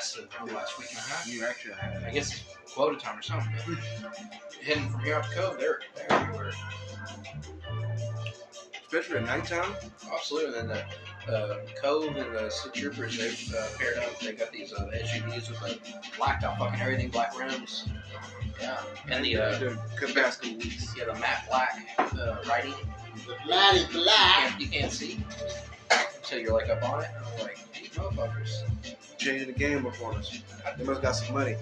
massive last week and a half. You actually have. I guess it's quota time or something. But heading from here out to Cove, they're everywhere. Especially at nighttime. Absolutely. And then the Cove and the Slick Troopers, they've paired up. They got these SUVs with the blacked out fucking everything, black rims. Yeah. And the Cabasco weeks. yeah, the matte black writing. The bloody black. You can't see. So you're like up on it. And I'm like, these motherfuckers. Changing the game up on us. They must got some money.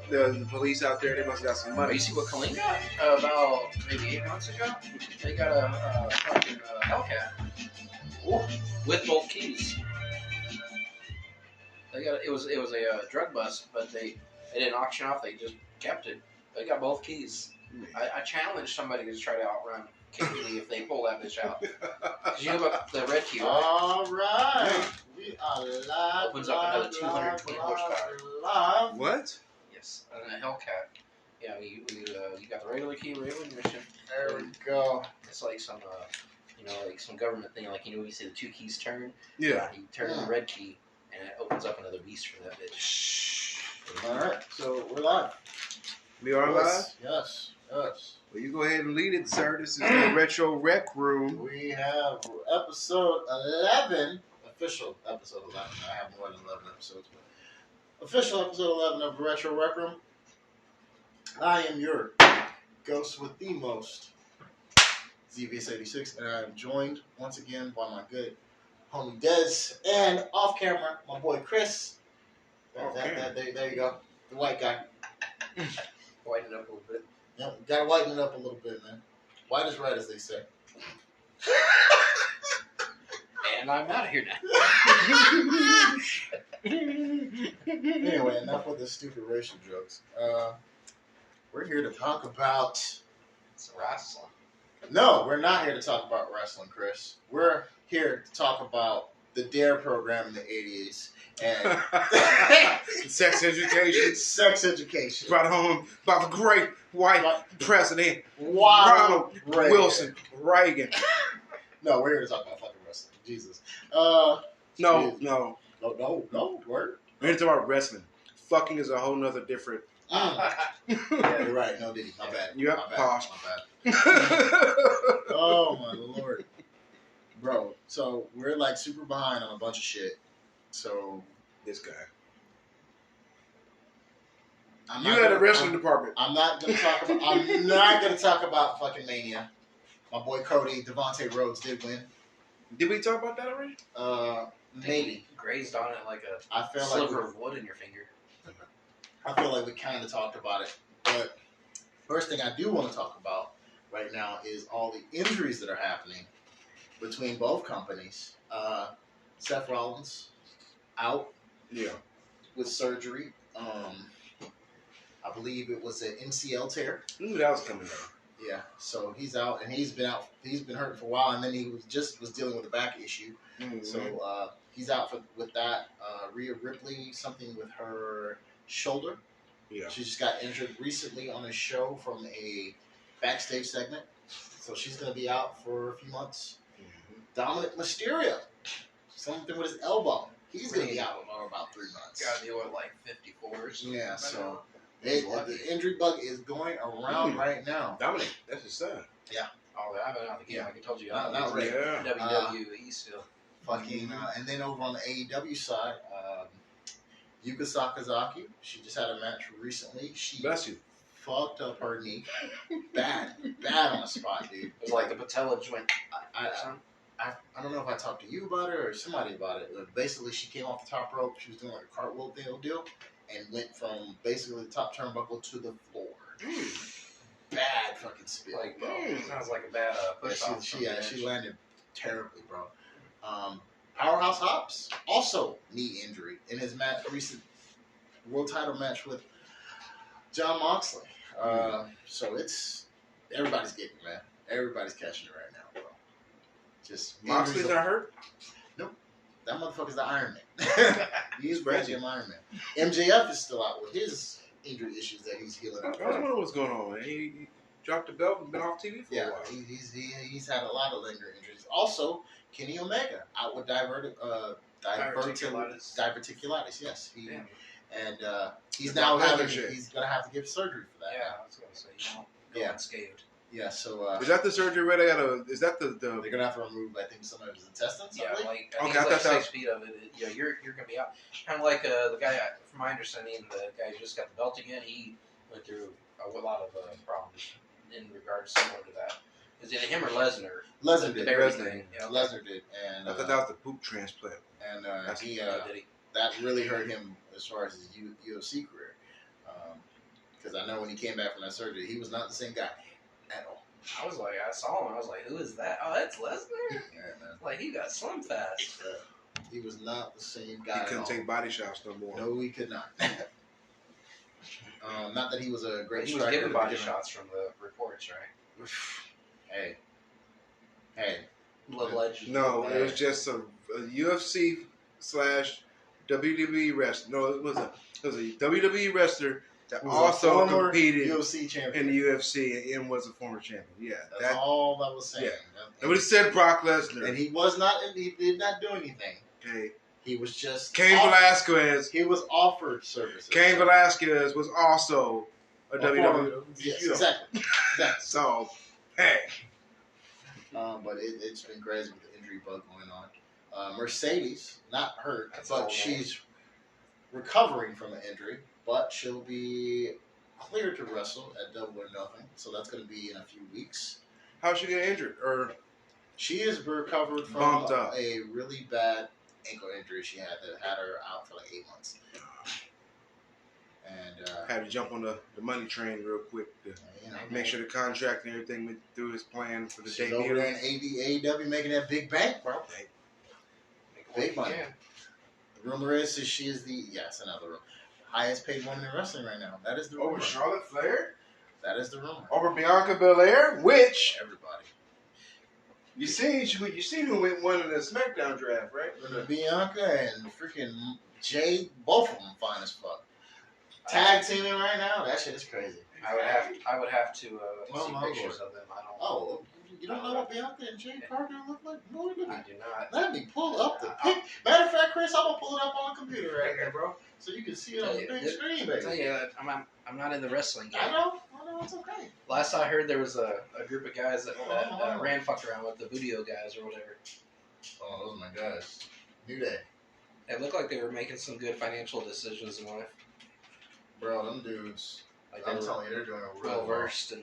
The police out there, they must got some Oh, money. you see what Colleen got about maybe 8 months ago? They got a fucking Hellcat. Ooh, with both keys. They got it was a drug bust, but they didn't auction off. They just kept it. They got both keys. I challenge somebody to try to outrun Kingsley if they pull that bitch out. 'Cause you know about the red key, right? All right. We are live. Opens up another 220 horsepower. Live. What? Yes, and a Hellcat. Yeah, you got the regular key, regular mission. There we go. It's like some like some government thing. Like you say the two keys turn. Yeah. You turn the red key, and it opens up another beast for that bitch. All right. So we're live. We are live? Yes. Well, you go ahead and lead it, sir. This is the Retro Rec Room. We have episode 11, official episode 11. I have more than 11 episodes, but official episode 11 of Retro Rec Room. I am your ghost with the most, ZVS86, and I am joined once again by my good homie Dez, and off camera, my boy Chris. There you go, the white guy. Whiten it up a little bit. Yep, gotta whiten it up a little bit, man. White is right, as they say. And I'm out of here now. Anyway, enough with the stupid racial jokes. We're here to talk about... It's wrestling. No, we're not here to talk about wrestling, Chris. We're here to talk about the DARE program in the 80s. And Sex education. sex education. Brought home by the great white president, Ronald Reagan. Wilson Reagan. No, we're here to talk about fucking wrestling. Jesus. No. No, word. We're here to talk about wrestling. Fucking is a whole nother different. Yeah, you're right. No, Diddy. My bad. Yep, My bad. posh. My bad. Oh, my Lord. Bro, so we're like super behind on a bunch of shit. So This guy. I'm You not had a gonna- wrestling department. I'm not gonna talk about. I'm not gonna talk about fucking Mania. My boy Cody Devontae Rhodes did win. Did we talk about that already? Maybe. Grazed on it like a I feel sliver like of wood in your finger. we kind of talked about it. But first thing I do want to talk about right now is all the injuries that are happening between both companies. Seth Rollins out Yeah. with surgery. I believe it was an MCL tear. Knew that was coming up. Yeah, so he's out, and he's been out. He's been hurt for a while, and then he was dealing with a back issue. Mm-hmm. So he's out with that. Rhea Ripley, something with her shoulder. Yeah. She just got injured recently on a show from a backstage segment, so she's going to be out for a few months. Mm-hmm. Dominic Mysterio, something with his elbow. He's going to be out for about 3 months. Gotta deal with like 54s. Yeah, so the injury bug is going around right now. Dominic, that's his son. Oh, I've been out the game. Like I told you, Not I'm really. Yeah. WWE still. Fucking, and then over on the AEW side, Yuka Sakazaki, she just had a match recently. She Bless you. fucked up her knee. Bad on the spot, dude. It was like the patella just went. I don't know if I talked to you about it or somebody about it. But basically, she came off the top rope. She was doing like a cartwheel deal and went from basically the top turnbuckle to the floor. Bad fucking spin, Like, bro. sounds like a bad push off. She landed terribly, bro. Powerhouse Hobbs, also knee injury in his recent world title match with John Moxley. So everybody's getting it, man. Everybody's catching it right now, bro. Just Moxley's not hurt? that motherfucker's the Iron Man. He's crazy. goddamn Iron Man. MJF is still out with his injury issues that he's healing I up. was wondering what's going on, man. He dropped the belt and been off TV for a Yeah, while. he's had a lot of lingering injuries. Also, Kenny Omega out with Diverticulitis. Diverticulitis. Yes. Damn. And he's The now Brock Lesnar having. shit. He's gonna have to get surgery for that. Yeah, I was gonna say you don't go Yeah. unscathed. Yeah. So Is that the surgery where they got to? Is that the? they're gonna have to remove, I think, some of his intestines. Yeah, I believe. like Okay, I think I it's like thought that 6 feet of it. Yeah, you're gonna be out. Kind of like the guy, from my understanding, the guy who just got the belt again. He went through a lot of problems in regards similar to that. Is it him or Lesnar? Lesnar The did. Barry Lesnar. thing. Yeah, Lesnar did, and I thought that was the poop transplant. and That's- did he? that really hurt him as far as his UFC career. Because I know when he came back from that surgery, he was not the same guy at all. I was like, I saw him. I was like, who is that? Oh, that's Lesnar. Yeah, man. Like he got slim fast. He was not the same He guy. couldn't at all. take body shots no more. No, he could not. Not that he was a great He was striker. giving to body begin with. shots from the reports, right? Hey, Allegedly. No, it was just a UFC slash WWE wrestler. No, it was a WWE wrestler that Who was also a former competed UFC champion. in the UFC and was a former champion. Yeah, That's all that was saying. it would have said Brock Lesnar. And he was not. He did not do anything. Okay. He was just Cain Velasquez. He was offered services. Cain Velasquez was also a WWE. Yes, you know. exactly. So, hey, But it's been crazy with the injury bug going on. Mercedes, not hurt, That's but all, she's recovering from an injury. But she'll be cleared to wrestle at Double or Nothing. So that's going to be in a few weeks. how'd she get injured? Or She is recovered from Bumped up. a really bad ankle injury she had that had her out for like 8 months. And had to jump on the money train real quick to you know, make sure the contract and everything went through his plan for the she's over there debut. in AEW making that big bank, bro. Make it Big work money. again. The rumor is that she is it's another rumor. Highest paid woman in wrestling right now. That is the rumor. Over Charlotte Flair? That is the rumor. Over Bianca Belair? Which Everybody. you seen who won in the SmackDown draft, right? Bianca and freaking Jade, both of them fine as fuck. Tag teaming right now. That shit is crazy. I would have to Oh, see my pictures Lord. of them. I don't. Oh, you don't know what Bianca and Jade Carter look like? No, let me, I do not. let me pull up the pic. Matter of fact, Chris, I'm gonna pull it up on the computer right here, bro, so you can see it on the big screen, I tell baby. you, I'm not in the wrestling game. I know, it's okay. Last I heard, there was a group of guys that Oh. ran fucked around with the Video guys or whatever. Oh, those are my guys. New Day. It looked like they were making some good financial decisions in life. Bro, them dudes, Like they I'm were telling you, they're doing a well real versed and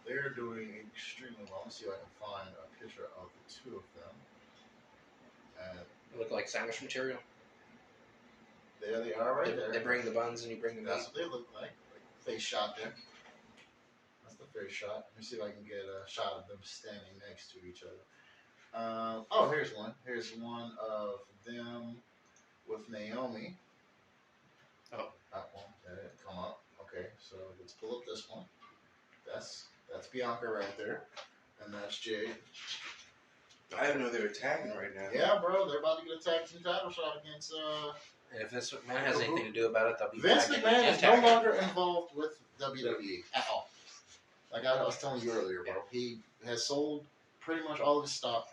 They're doing extremely well. Let's see if I can find a picture of the two of them. And they look like sandwich material. there they are right there. They bring the buns and you bring the meat. That's what they look like. Face shot there. That's the face shot. Let me see if I can get a shot of them standing next to each other. Here's one. Here's one of them with Naomi. Oh. That one. Come up. Okay, so let's pull up this one. That's Bianca right there. And that's Jade. I didn't know they were tagging right now. Yeah, bro, they're about to get a tag team title shot against And if Vince McMahon has anything to do about it, they'll be Vince tagging McMahon and is no tagging. longer involved with WWE at all. Like I was telling you earlier, bro. He has sold pretty much all of his stock.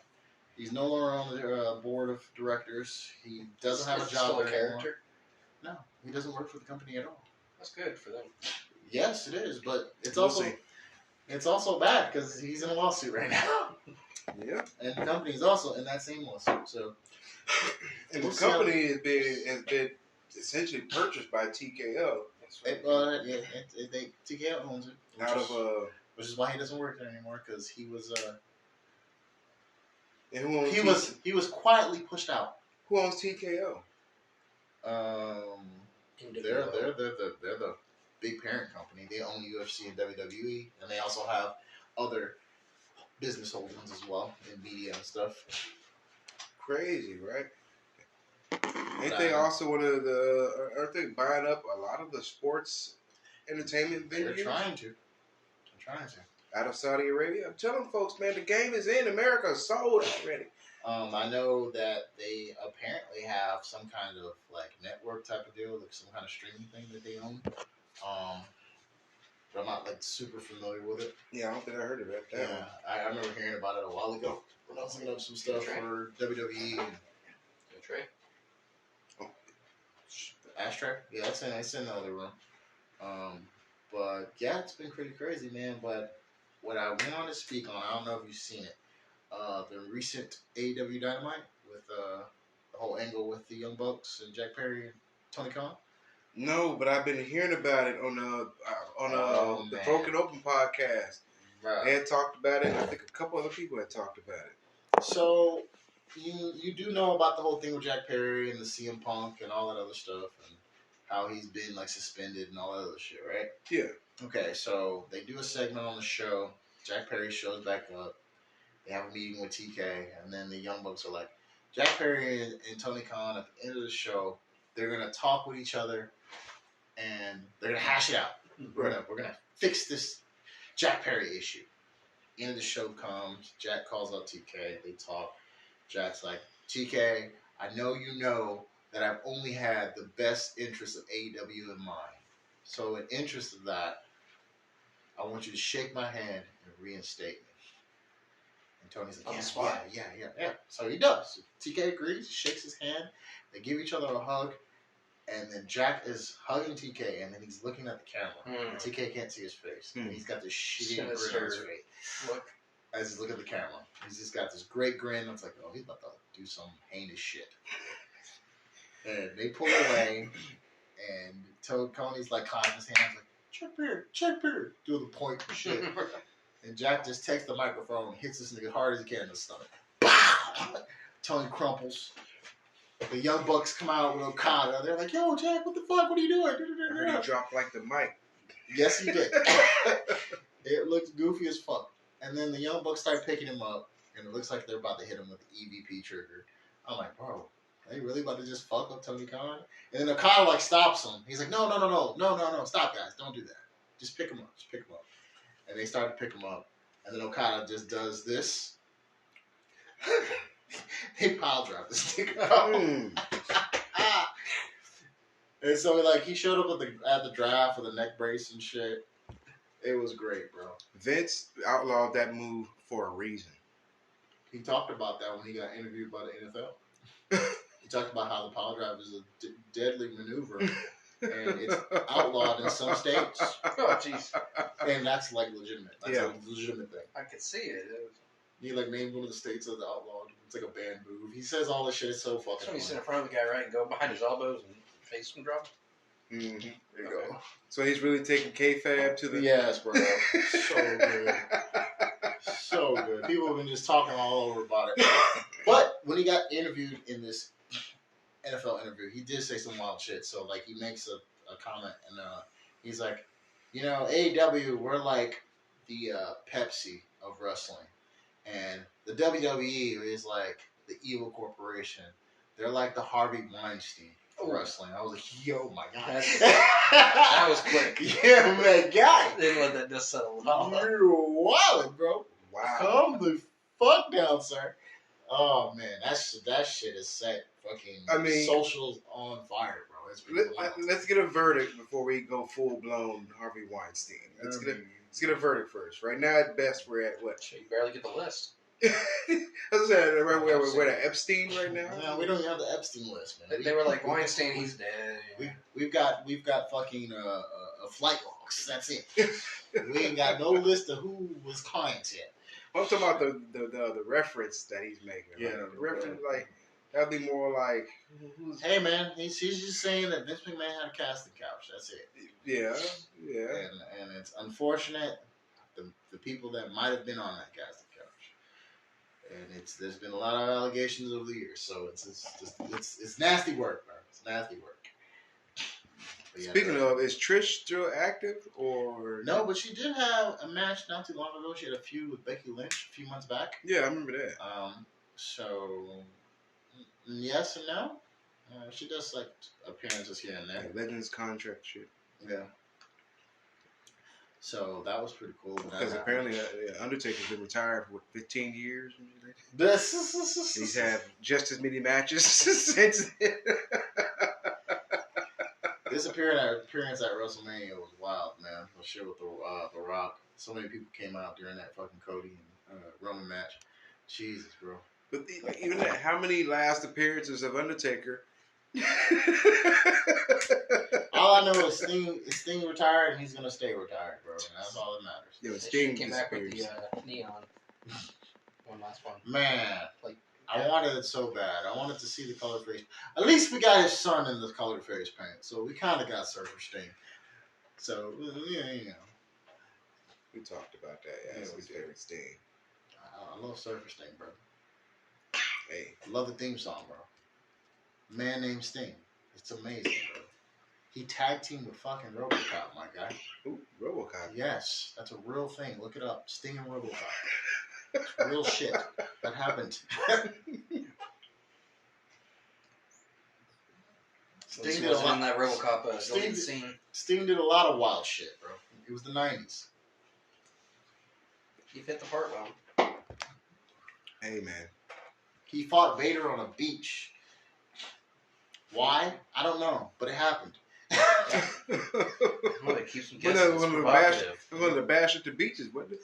He's no longer on the board of directors. He doesn't have a Is it job still a there anymore. character. No, he doesn't work for the company at all. That's good for them. Yes, it is, but it's We'll also see. it's also bad because he's in a lawsuit right now, Yeah. and the company's also in that same lawsuit. So And We'll the see how- company has been essentially purchased by TKO TKO owns it, out of which is why he doesn't work there anymore because he was and who owns he was quietly pushed out. who owns TKO? They're the big parent company. They own UFC and WWE, and they also have other business holdings as well in media and stuff. Crazy, right? Ain't they also one of the? Aren't they buying up a lot of the sports entertainment They're venues trying to. out of Saudi Arabia? I'm telling folks, man, the game is in. America's sold already. I know that they apparently have some kind of like network type of deal, like some kind of streaming thing that they own. But I'm not like super familiar with it. Yeah, I don't think I heard about that one. I remember hearing about it a while ago when I was looking up some stuff for WWE. Good trade. Ashtray? Yeah, it's in the other room. But yeah, it's been pretty crazy, man. But what I want to speak on, I don't know if you've seen it, the recent AEW Dynamite with the whole angle with the Young Bucks and Jack Perry and Tony Khan. No, but I've been hearing about it on the Man. Broken Open podcast. Right. They had talked about it. And I think a couple other people had talked about it. So you do know about the whole thing with Jack Perry and the CM Punk and all that other stuff and how he's been like suspended and all that other shit, right? Yeah. Okay, so they do a segment on the show. Jack Perry shows back up. They have a meeting with TK, and then the Young Bucks are like, Jack Perry and Tony Khan at the end of the show, they're gonna talk with each other, and they're gonna hash it out. We're gonna fix this Jack Perry issue. End of the show comes. Jack calls out TK. They talk. Jack's like, TK, I know you know that I've only had the best interests of AEW in mind. So in interest of that, I want you to shake my hand and reinstate me. And Tony's like, On the spot? yeah. So he does. TK agrees, shakes his hand. They give each other a hug. And then Jack is hugging TK, and then he's looking at the camera. And TK can't see his face. And he's got this shitty grin on his face. Look. As he's looking at the camera. He's just got this great grin. It's like, oh, he's about to do some heinous shit. And they pull away, and Tony's like clapping his hands, like, Jack Perry, do the point and shit. And Jack just takes the microphone and hits this nigga as hard as he can in the stomach. Pow! Tony crumples. The Young Bucks come out with Okada. They're like, yo, Jack, what the fuck? What are you doing? I heard he dropped like the mic. Yes, he did. It looks goofy as fuck. And then the Young Bucks start picking him up, and it looks like they're about to hit him with the EVP trigger. I'm like, bro, are they really about to just fuck up Tony Khan? And then Okada like stops him. He's like, no, stop, guys, don't do that. Just pick him up. And they start to pick him up, and then Okada just does this. They pile drop this nigga. And so like he showed up at the draft with a neck brace and shit. It was great, bro. Vince outlawed that move for a reason. He talked about that when he got interviewed by the NFL. He talked about how the power drive is a deadly maneuver, and it's outlawed in some states. Oh, jeez. And that's like legitimate. That's a legitimate thing. I could see it. He like named one of the states as the outlawed. It's like a banned move. He says all this shit. It's so fucking. So you sit in front of the guy, right, and go behind his elbows and face him drop. Mm-hmm. There you go. So he's really taking kayfabe to the. Yes, bro. So good. So good. People have been just talking all over about it. But when he got interviewed in this NFL interview, he did say some wild shit. So like he makes a comment, and he's like, you know, AEW, we're like the Pepsi of wrestling, and the WWE is like the evil corporation. They're like the Harvey Weinstein of wrestling. I was like, yo, my God. That was quick. Yeah, my guy. Didn't let that just settle at all. You're wild, bro. Wow. Calm the fuck down, sir. Oh man, that shit is set fucking socials on fire, bro. It's let's get a verdict before we go full blown Harvey Weinstein. Let's get a verdict first. Right now, at best, we're at what? You barely get the list. As I said, we're at Epstein right now. No, we don't even have the Epstein list, man. They were like, Weinstein, he's dead. We've got fucking flight logs. That's it. We ain't got no list of who was clients yet. I'm talking about the reference that he's making. Yeah, like, the reference like that'd be more like. Hey man, he's just saying that Vince McMahon had a casting couch. That's it. Yeah. And it's unfortunate the people that might have been on that casting couch, and there's been a lot of allegations over the years. So it's nasty work, bro. It's nasty work. Yeah, speaking of, is Trish still active or no? But she did have a match not too long ago. She had a feud with Becky Lynch a few months back. Yeah, I remember that. So yes and no. She does like appearances here and there. Yeah, Legends contract shit. Yeah. So that was pretty cool. Because apparently Undertaker's been retired for 15 years. He's had just as many matches since. This appearance at WrestleMania was wild, man. For sure with the Rock. So many people came out during that fucking Cody and Roman match. Jesus, bro. But even that, how many last appearances of Undertaker All I know is Sting retired, and he's gonna stay retired, bro. And that's all that matters. Yeah, They Sting came back with the disappears. neon. One last one. Man, Like, I wanted it so bad. I wanted to see the colored face. At least we got his son in the colored face paint, so we kind of got Surfer Sting. So yeah, you know. We talked about that. Yeah, Yeah, that's we his did. favorite Sting. I love Surfer Sting, bro. Hey, Love the theme song, bro. Man named Sting. It's amazing, bro. He tag teamed with fucking RoboCop, my guy. ooh, RoboCop. Yes, that's a real thing. Look it up. Sting and RoboCop. It's real shit that happened. Sting Sting did a wasn't in lot. that RoboCop Sting deleted did- scene. Sting did a lot of wild shit, bro. It was the 90s. He fit the part well. Hey, man. He fought Vader on a beach. Why? I don't know, but it happened. Well, it keeps him One guessing. of It's the provocative. bash at the beaches, wasn't it?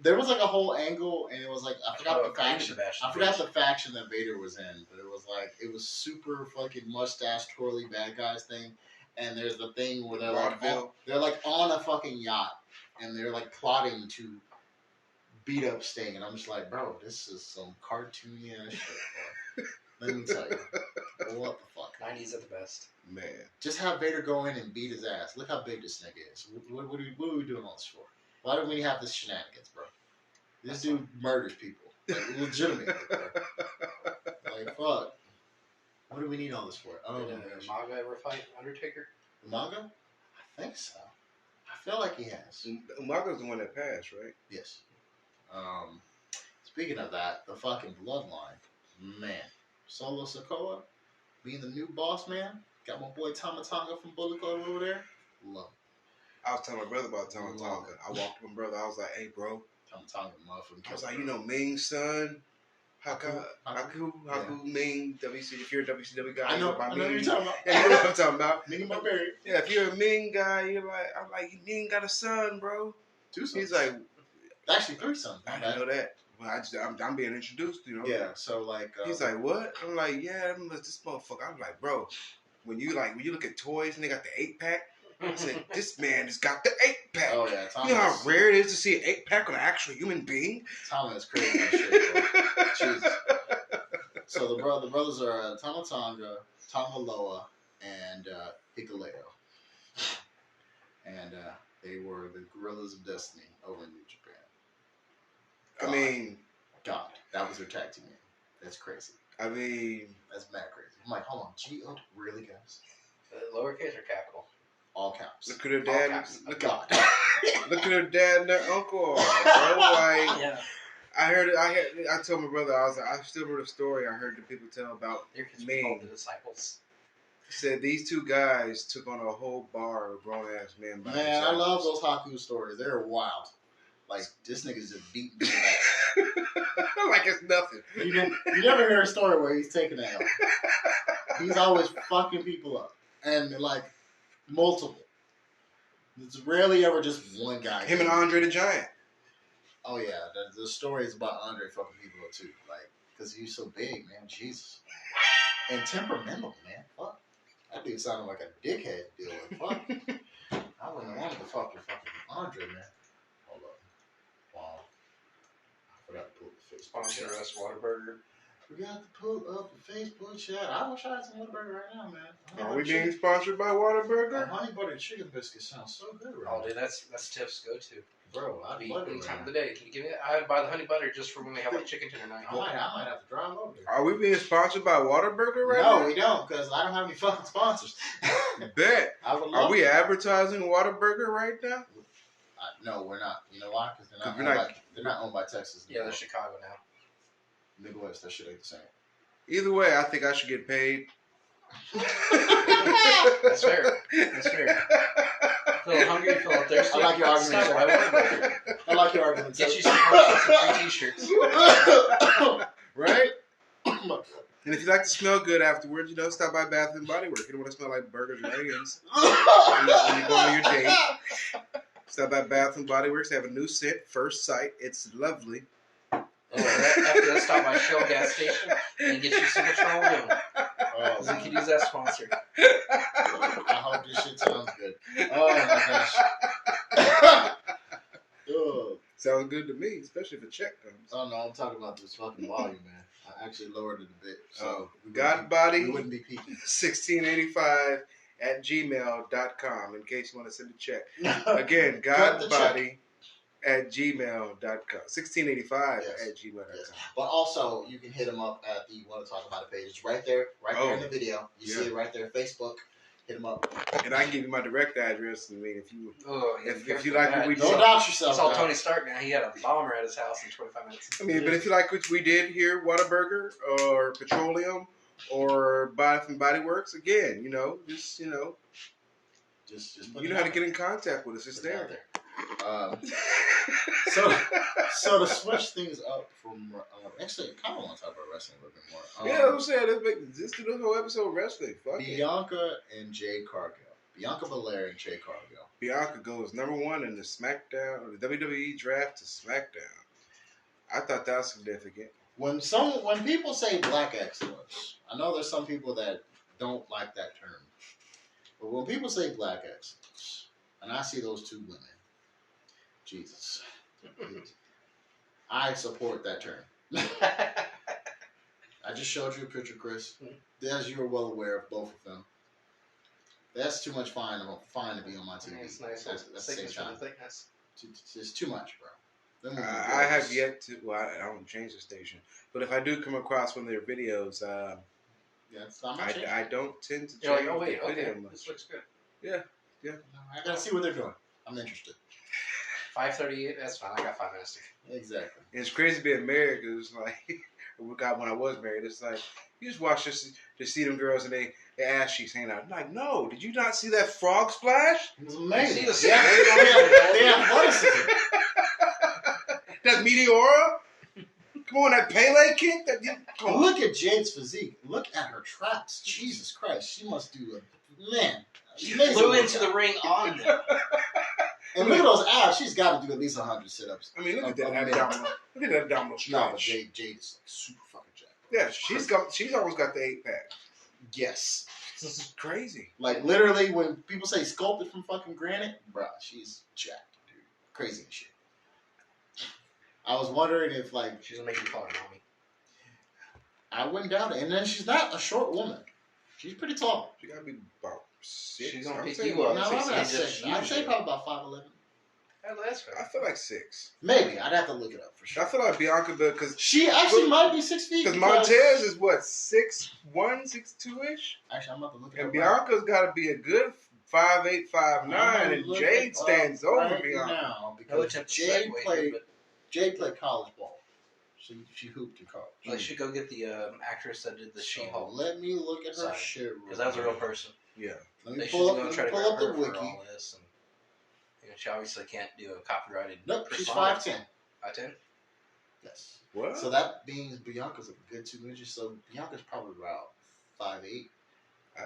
There was like a whole angle, and it was like I forgot Oh, the faction. Bash I forgot the faction that Vader was in, but it was super fucking mustache twirly bad guys thing. And there's the thing where they're like on a fucking yacht, and they're like plotting to beat up Sting, and I'm just like, bro, this is some cartoony ass shit, bro. Let me tell you, what the fuck? 90s at the best. Man. Just have Vader go in and beat his ass. Look how big this nigga is. What are we doing all this for? Why do we have this shenanigans, bro? This dude murders people. Like, legitimately, bro. Like, fuck. What do we need all this for? Oh, Did Maga ever fight Undertaker? Manga? I think so. I feel like he has. Umaga's the one that passed, right? Yes. Speaking of that, the fucking bloodline. Man. Solo Sikoa being the new boss man. Got my boy Tama Tonga from Bullet Club over there. Love him. I was telling my brother about Tama Tonga. I walked up to my brother. I was like, hey, bro. Tama Tonga, motherfucker. I was like, you know Ming's son? Haku Ming, WC. If you're a WCW guy, I know about what you're Ming. talking about. Yeah, you know what I'm talking about. Minnie Barbarian. Yeah, if you're a Ming guy, I'm like, Ming got a son, bro. 2 sons. He's like, Actually 3 sons. I didn't know that. Well, I'm being introduced, you know. Yeah, so like He's like, what? I'm like, yeah, this motherfucker. I'm like, bro, when you look at toys and they got the 8-pack, I said, this man has got the 8-pack. oh yeah, You know how rare it is to see an 8-pack on an actual human being? Tama is crazy as shit, bro. Jesus. So the brothers are Tama Tonga, Tama Loa, and Hikuleo. And they were the Gorillas of Destiny over in New Japan. I mean, God, that was their tag team name. That's crazy. I mean, That's mad crazy. I'm like, hold on, G-O, really, guys? Lowercase or capital? All caps. look at her All dad. caps. God. Look at her dad and their uncle. Bro. Like, Yeah. I told my brother, I was like, I still heard a story I heard the people tell about Your kids Ming. were called the disciples. He said these 2 guys took on a whole bar of grown ass men. By Man, I themselves. love those Haku stories. They're wild. Like, this nigga's just beating ass. Like it's nothing. You never hear a story where he's taking an L. He's always fucking people up. And, like, multiple. It's rarely ever just one guy. Him and Andre the Giant. Oh, yeah. The story is about Andre fucking people up, too. Like, because he's so big, man. Jesus. And temperamental, man. Fuck. That dude sounded like a dickhead to deal with. Fuck. I wouldn't have wanted to fuck with fucking Andre, man. Hold up. Wow. I forgot to pull up the Facebook Sponsor chat. us, Whataburger. Forgot to pull up the Facebook chat. I wish I had some Whataburger right now, man. Are we being sponsored by Whataburger? Honey butter chicken biscuit sounds so good right Oh, now. dude, that's Tiff's go-to. Bro, I'd Any love it time right of the now. day. Can you give me that? I'd buy the honey butter just for when they have like chicken dinner night. I might have to drive over there. Are we being sponsored by Whataburger right No, now? we don't, because I don't have any fucking sponsors. Bet. I would love Are we to. advertising Whataburger right now? No, we're not. You know why? Because Cause we're not- they're not owned by Texas. Yeah, they're Chicago now. Midwest, that shit ain't the same. Either way, I think I should get paid. That's fair. That's fair. Feel hungry, feel thirsty. I like your argument, Stop by Whataburger. I like your argument. Get you some free t-shirts. Right? And if you like to smell good afterwards, stop by Bath and Body Works. You don't want to smell like burgers and onions when you go on your date. Stop by Bath and Body Works. They have a new scent, First Sight. It's lovely. After that, stop by Shell gas station and get you some petroleum. Oh, So you could use that sponsor. I hope this shit sounds good. Oh my gosh. Ugh. Sounds good to me, especially if a check comes. Oh no, I'm talking about this fucking volume, man. I actually lowered it a bit. So we Godbody wouldn't be peaking. 1685 at gmail.com in case you want to send a check. Again, Again, Cut the Godbody at gmail.com. 1685 Yes. at gmail.com. yes. But also, you can hit them up at the Want to Talk About It page. It's right there in the video. You see it right there, Facebook. Hit them up. And I can give you my direct address. I mean, if you If you like what we Don't did. doubt yourself. saw guys. Tony Stark now. He had a bomber at his house in 25 minutes. I mean, but if you like what we did here, Whataburger or Petroleum or Bath and Body Works, again, just Just you know how to get in contact with us. It's put it out there. So to switch things up from actually, I kind of want to talk about wrestling a little bit more. Yeah, I'm saying let's do the whole episode of wrestling. Fuck it. Bianca and Jade Cargill. Bianca Belair and Jade Cargill. Bianca goes #1 in the SmackDown or the WWE draft to SmackDown. I thought that was significant. When people say black excellence, I know there's some people that don't like that term. But when people say black excellence, and I see those two women, Jesus, I support that term. I just showed you a picture, Chris. As you're well aware of both of them. That's too much fine to be on my TV. It's nice. At the same time. Thickness. It's too much, bro. I have yet to. Well, I don't change the station, but if I do come across one of their videos, Yeah, it's not much. I don't tend to change You're like, oh wait, the video okay, much. this looks good. I gotta see what they're doing. I'm interested. 5:38. That's fine. I got 5 minutes. Exactly. And it's crazy being married because it's like, when I was married, it's like, you just watch this to see them girls and they ass cheeks hanging out. I'm like, no, did you not see that frog splash? It was amazing. You see the They have athleticism. That Meteora? Come on, that Pele kick? Come on. Look at Jade's physique. Look at her traps. Jesus Christ. She must do man. She amazing flew workout. into the ring on them. And look at those abs. She's got to do at least 100 sit-ups. I mean, look at that Okay. abdominal. Look at that abdominal No, but stretch. Jade is like super fucking jacked. Yeah, she's almost got the 8-pack. Yes. This is crazy. Like literally, when people say sculpted from fucking granite, bruh, she's jacked, dude. Crazy as shit. I was wondering if like She's gonna make you call her mommy. I wouldn't doubt it. And then she's not a short woman. She's pretty tall. She gotta be about 6. She's gonna I'm pick saying you up. No, about I'm 6. not She's just 6. I'd say huge. probably about 5'11". Oh, that's fair. I feel like 6. Maybe. I'd have to look it up for I sure. feel like Bianca, because She actually might be 6 feet. Montez is what, 6'1", 6'2"-ish? Actually, I'm about to look it And up. Bianca's got to be a good 5'8", 5'9", I'm and looking Jade stands up over right Bianca. now I would because have to Jade segue played here, but Jade played college ball. She hooped in college. I should go get the actress that did the So She-Hulk, let me look at her Sorry. shit. because that was a real person. Yeah. Let They me should pull go up, try to pull grab up her the for wiki. all this. And, she obviously can't do a copyrighted. Nope, she's response. 5'10". 5'10"? Yes. What? So that means Bianca's a good 2 inches. So Bianca's probably about 5'8".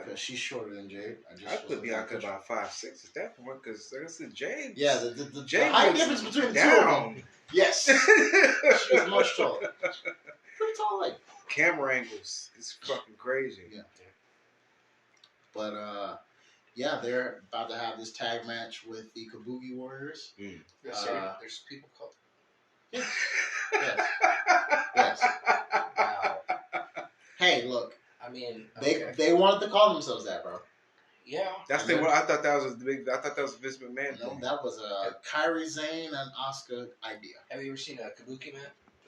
Because she's shorter than Jade. I put Bianca about 5'6" at that point, because like I said, Jade. Yeah, the Jade height was difference between the two of them. down. Yes. She's much taller. Pretty tall lady. Camera angles. It's fucking crazy. Yeah. But yeah, they're about to have this tag match with the Kabuki Warriors. Yes, there's people called. Yes. Yes. Wow. Hey, look, I mean, they okay. they wanted to call themselves that, bro. Yeah. That's the one. I thought that was a big. I thought that was Vince McMahon. No, thing. that was a Kairi Sane and Asuka idea. Have you ever seen a Kabuki Man?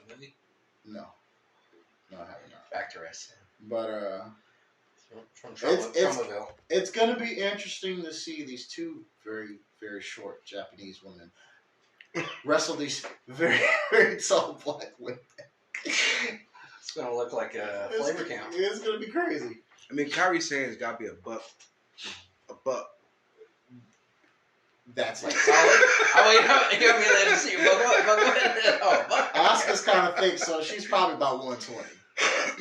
The movie? No, I haven't. Not. Back to wrestling. But From It's- Tromaville. it's gonna be interesting to see these two very, very short Japanese women wrestle these very, very tall black women. It's gonna look like a flavor camp. It's gonna be crazy. I mean, Kyrie Sands got to be a buck. A buck. That's like Solid. Oh wait, you got me there to see your buck. Oh, buck. Asuka's kind of thick, so she's probably about 120.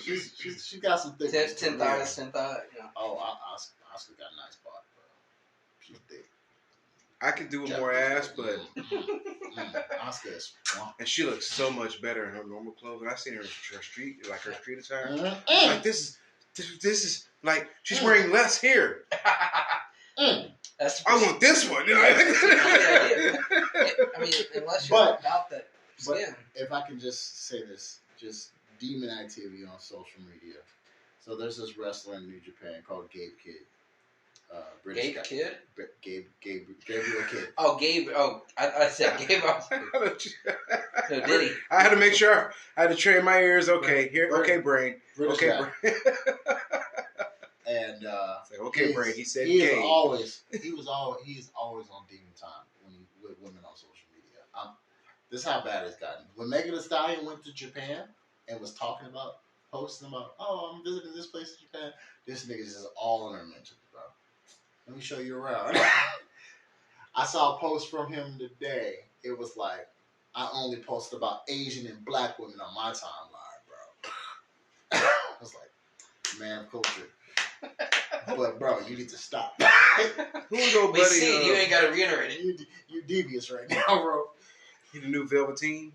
She's got some thick. 10 thighs, 10 thighs. Yeah. Oh, Asuka got a nice body, bro. She's thick. I could do with more ass, but Asuka is. and she looks so much better in her normal clothes. And I seen her street, like her street attire. Mm-hmm. Like this Like, she's wearing less here. That's I want this one. You know? I mean, unless you're about that skin. If I can just say this, just demon activity on social media. So there's this wrestler in New Japan called Gabe Kidd. British Gabe guy. Kidd? Gabriel Kidd. Oh, Gabe. Oh, I said Gabe. No, did he? I had to make sure. I had to train my ears. Okay, here. Okay, brain. British Okay, guy. brain. And okay, brain. He said he's Gabe. always on demon time with women on social media. This is how bad it's gotten. When Megan Thee Stallion went to Japan and was talking about, posting about, oh, I'm visiting this place in Japan, this nigga's just all in her mental, bro. Let me show you around. I saw a post from him today. It was like, I only post about Asian and black women on my timeline, bro. I was like, man, culture. But bro, you need to stop. Who's old buddy? We see you ain't got to reiterate it. You devious right now, bro. You the new Velveteen?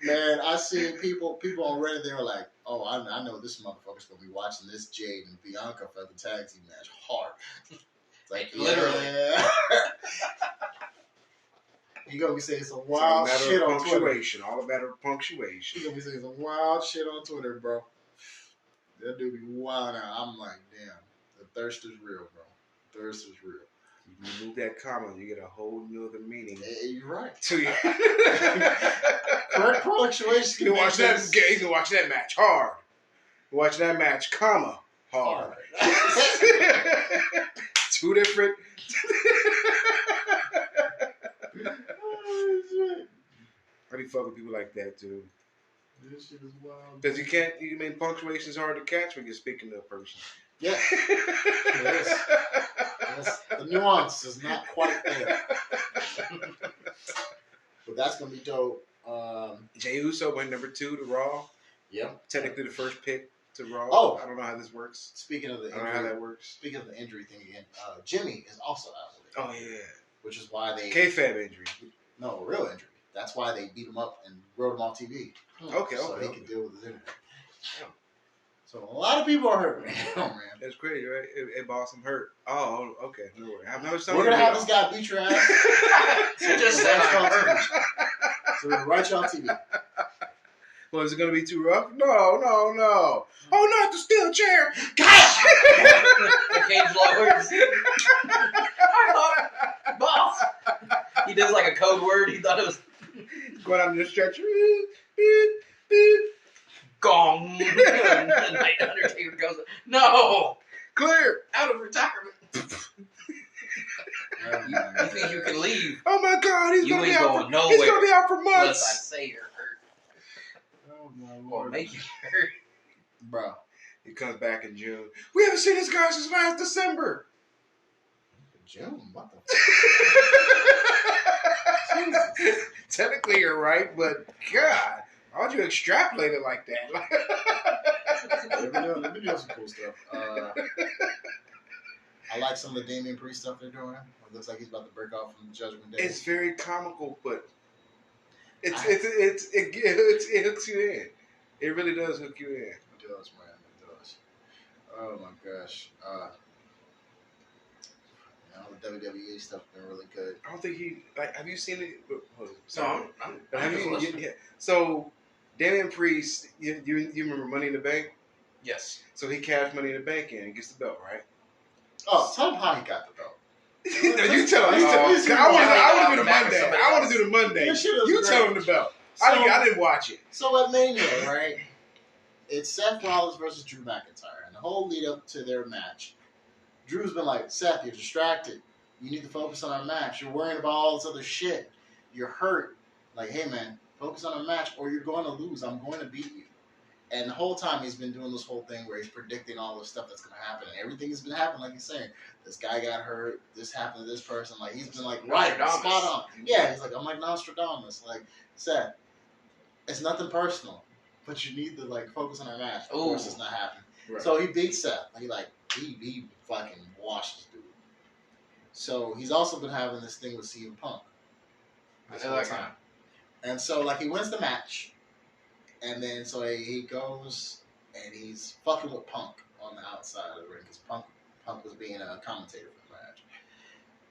Man, I seen people on Reddit. They were like, "Oh, I know this motherfucker's gonna be watching this Jade and Bianca for the tag team match hard." It's like Literally. yeah. He gonna be saying some wild shit on Twitter. All a matter of punctuation. He gonna be saying some wild shit on Twitter, bro. That dude be wild now. I'm like, damn, the thirst is real, bro. Thirst is real. You move that comma, you get a whole new other meaning. Hey, you're right. To you. Correct punctuation. You can watch that. You can watch that match hard. Watch that match, comma hard. Two different. Oh, shit. How do you fuck with people like that too? This shit is wild. Because you can't. You mean punctuation is hard to catch when you're speaking to a person. Yes. Yes. The nuance is not quite there. But that's gonna be dope. Jey Uso went number 2 to Raw. Yep. Technically the first pick to Raw. Oh. I don't know how this works. Speaking of the I don't know how that works. Speaking of the injury thing again, Jimmy is also out with it. Oh yeah. Which is why they Kayfabe injury. No, real injury. That's why they beat him up and wrote him off TV. Okay. So Okay. he could deal with his injury. So a lot of people are hurt right now, man. That's crazy, right? It boss him hurt. Oh, okay. No worries. I've never We're gonna have this guy beat your ass. Just said I heard. So we're gonna write you on TV. Well, is it gonna be too rough? No. Oh, not the steel chair. Gosh! The cage lowers. I thought, boss. He does like a code word. He thought it was Going out in the stretcher. Beep, beep. gong. And the Undertaker goes, no, Clear. out of retirement. You think you can leave? Oh my God, he's You gonna be ain't out going for nowhere. He's gonna be out for Unless I months. say you're hurt Oh my or lord, make you hurt. bro. He comes back in June. We haven't seen this guy since last December. June, what the Technically, you're right, but God, why'd you extrapolate it like that? They've been doing some cool stuff. I like some of the Damian Priest stuff they're doing. It looks like he's about to break off from Judgment Day. It's very comical, but it hooks you in. It really does hook you in. It does, man. It does. Oh my gosh. The WWE stuff has been really good. I don't think he like. Have you seen it? So Have you? Yeah. So Damian Priest, you remember Money in the Bank? yes. So he cashed Money in the Bank in and gets the belt, right? Oh, tell him how he got the belt. No, you tell him. I want to do the Monday. I want to do the Monday. This shit is You tell him great. the belt. So- I didn't watch it. So at Mania, right? It's Seth Rollins versus Drew McIntyre, and the whole lead up to their match, Drew's been like, Seth, you're distracted. You need to focus on our match. You're worrying about all this other shit. You're hurt. Like, hey man, focus on our match, or you're going to lose. I'm going to beat you. And the whole time he's been doing this whole thing where he's predicting all the stuff that's going to happen, and everything has been happening. Like he's saying, this guy got hurt. This happened to this person. Like he's been like right, Nostradamus. spot on. Yeah, he's like, I'm like Nostradamus. Like Seth, it's nothing personal, but you need to like focus on our match. Of course, it's not happening. Right. So he beats Seth. He fucking washed this dude. So he's also been having this thing with CM Punk. This whole time. And so like he wins the match, and then so he goes and he's fucking with Punk on the outside of the ring because Punk was being a commentator for the match.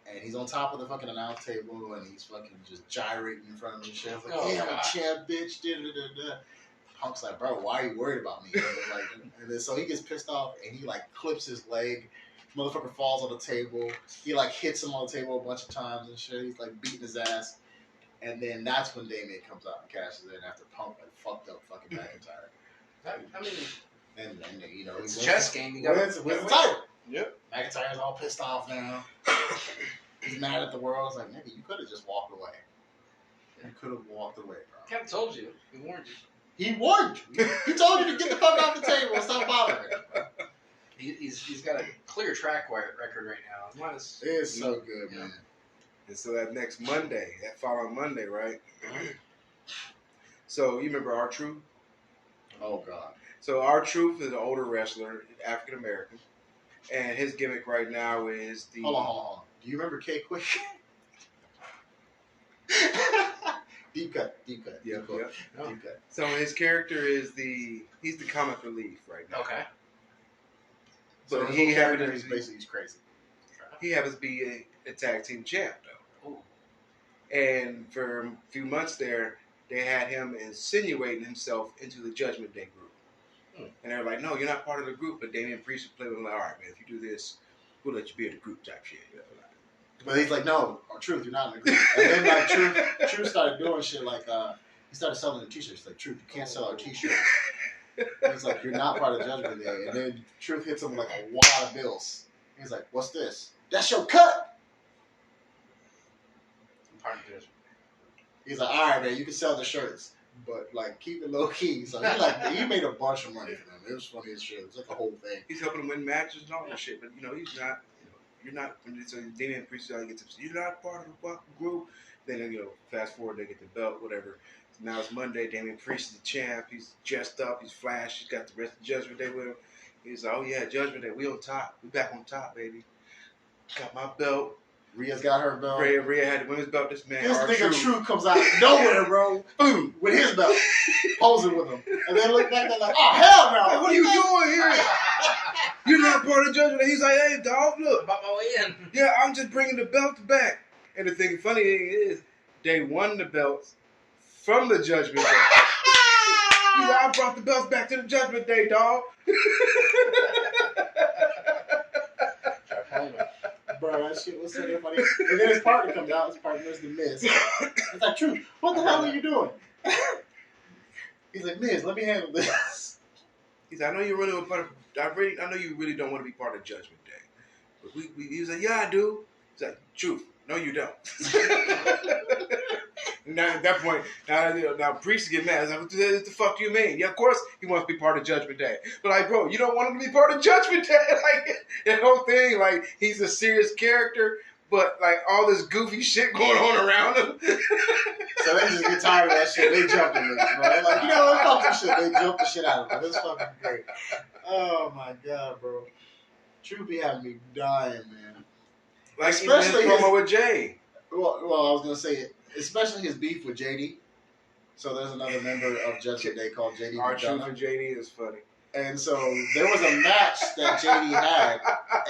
And he's on top of the fucking announce table and he's fucking just gyrating in front of me and shit. I was like, I'm a champ, bitch. Da-da-da-da. Punk's like, bro, why are you worried about me? And then, so he gets pissed off and he like clips his leg. Motherfucker falls on the table. He like hits him on the table a bunch of times and shit. He's like beating his ass. And then that's when Damien comes out and cashes in after Punk like fucked up fucking McIntyre. I mean, and you know, it's a chess game. You wins the title. Yep. McIntyre's all pissed off now. He's mad at the world. He's like, nigga, you could have just walked away. You could have walked away, bro. Kevin told you. He warned you. He warned you. He told you to get the fuck off the table and stop bothering him, bro. He's got a clear track record right now. It's so good, man. And so that next Monday, that following Monday, right? So you remember R-Truth? Oh, God. So R-Truth is an older wrestler, African American, and his gimmick right now is the. Hold on. Do you remember K Quick? Deep cut. Yep. Deep cut. So his character is he's the comic relief right now. Okay. So he happens to be he's crazy. He happens to be a tag team champ though. Ooh. And for a few months there, they had him insinuating himself into the Judgment Day group. And they're like, no, you're not part of the group. But Damian Priest would play with him like, all right, man, if you do this, we'll let you be in the group type shit. But he's like, no, Truth, you're not in the group. And then like Truth started doing shit like he started selling the t-shirts. Like, Truth, you can't sell our t-shirts. He's like, you're not part of Judgment Day. And then Truth hits him with like a wad of bills. He's like, what's this? That's your cut. I'm part of Judgment Day. He's like, all right, man, you can sell the shirts, but like keep it low key. So he made a bunch of money for them. It was funny as shit. It was like a whole thing. He's helping them win matches and all that shit. But you know, he's not. You're not. So Damian Priest gets upset. You're not part of the fucking group. Then fast forward, they get the belt, whatever. So now it's Monday. Damian Priest is the champ. He's dressed up. He's flashed. He's got the rest of Judgment Day with him. He's like, oh yeah, Judgment Day. We on top. We back on top, baby. Got my belt. Rhea's got her belt. Rhea had to win his belt. This man. This nigga Truth comes out of nowhere, bro. Boom, with his belt, posing with him, and then look back. They're like, oh hell no! Hey, what are you doing here? You're not part of Judgment Day. He's like, hey dog, look. About my way in. Yeah, I'm just bringing the belt back. And the funny thing is, they won the belts from the Judgment Day. He's like, I brought the belts back to the Judgment Day, dog. Bro, that shit was so funny. And then his partner comes out. His partner's the Miz. It's like, Truth, what the hell are you doing? He's like, Miz, let me handle this. He's like, I know you're really part of. I know you really don't want to be part of Judgment Day. But he was like, yeah, I do. He's like, Truth, no, you don't. Now at that point, now Priest get mad. He's like, what the fuck do you mean? Yeah, of course he wants to be part of Judgment Day. But like, bro, you don't want him to be part of Judgment Day. Like that whole thing, like he's a serious character, but like all this goofy shit going on around him. So they just get tired of that shit. They jump in it, bro. They're like, you know what? Fuck this shit. They jump the shit out of him. It's fucking great. Oh my god, bro. Truth be having me dying, man. Like especially his promo with Jay. Well, I was gonna say, especially his beef with JD. So there's another member of Judgment Day called JD. R-Truth and JD is funny. And so there was a match that JD had,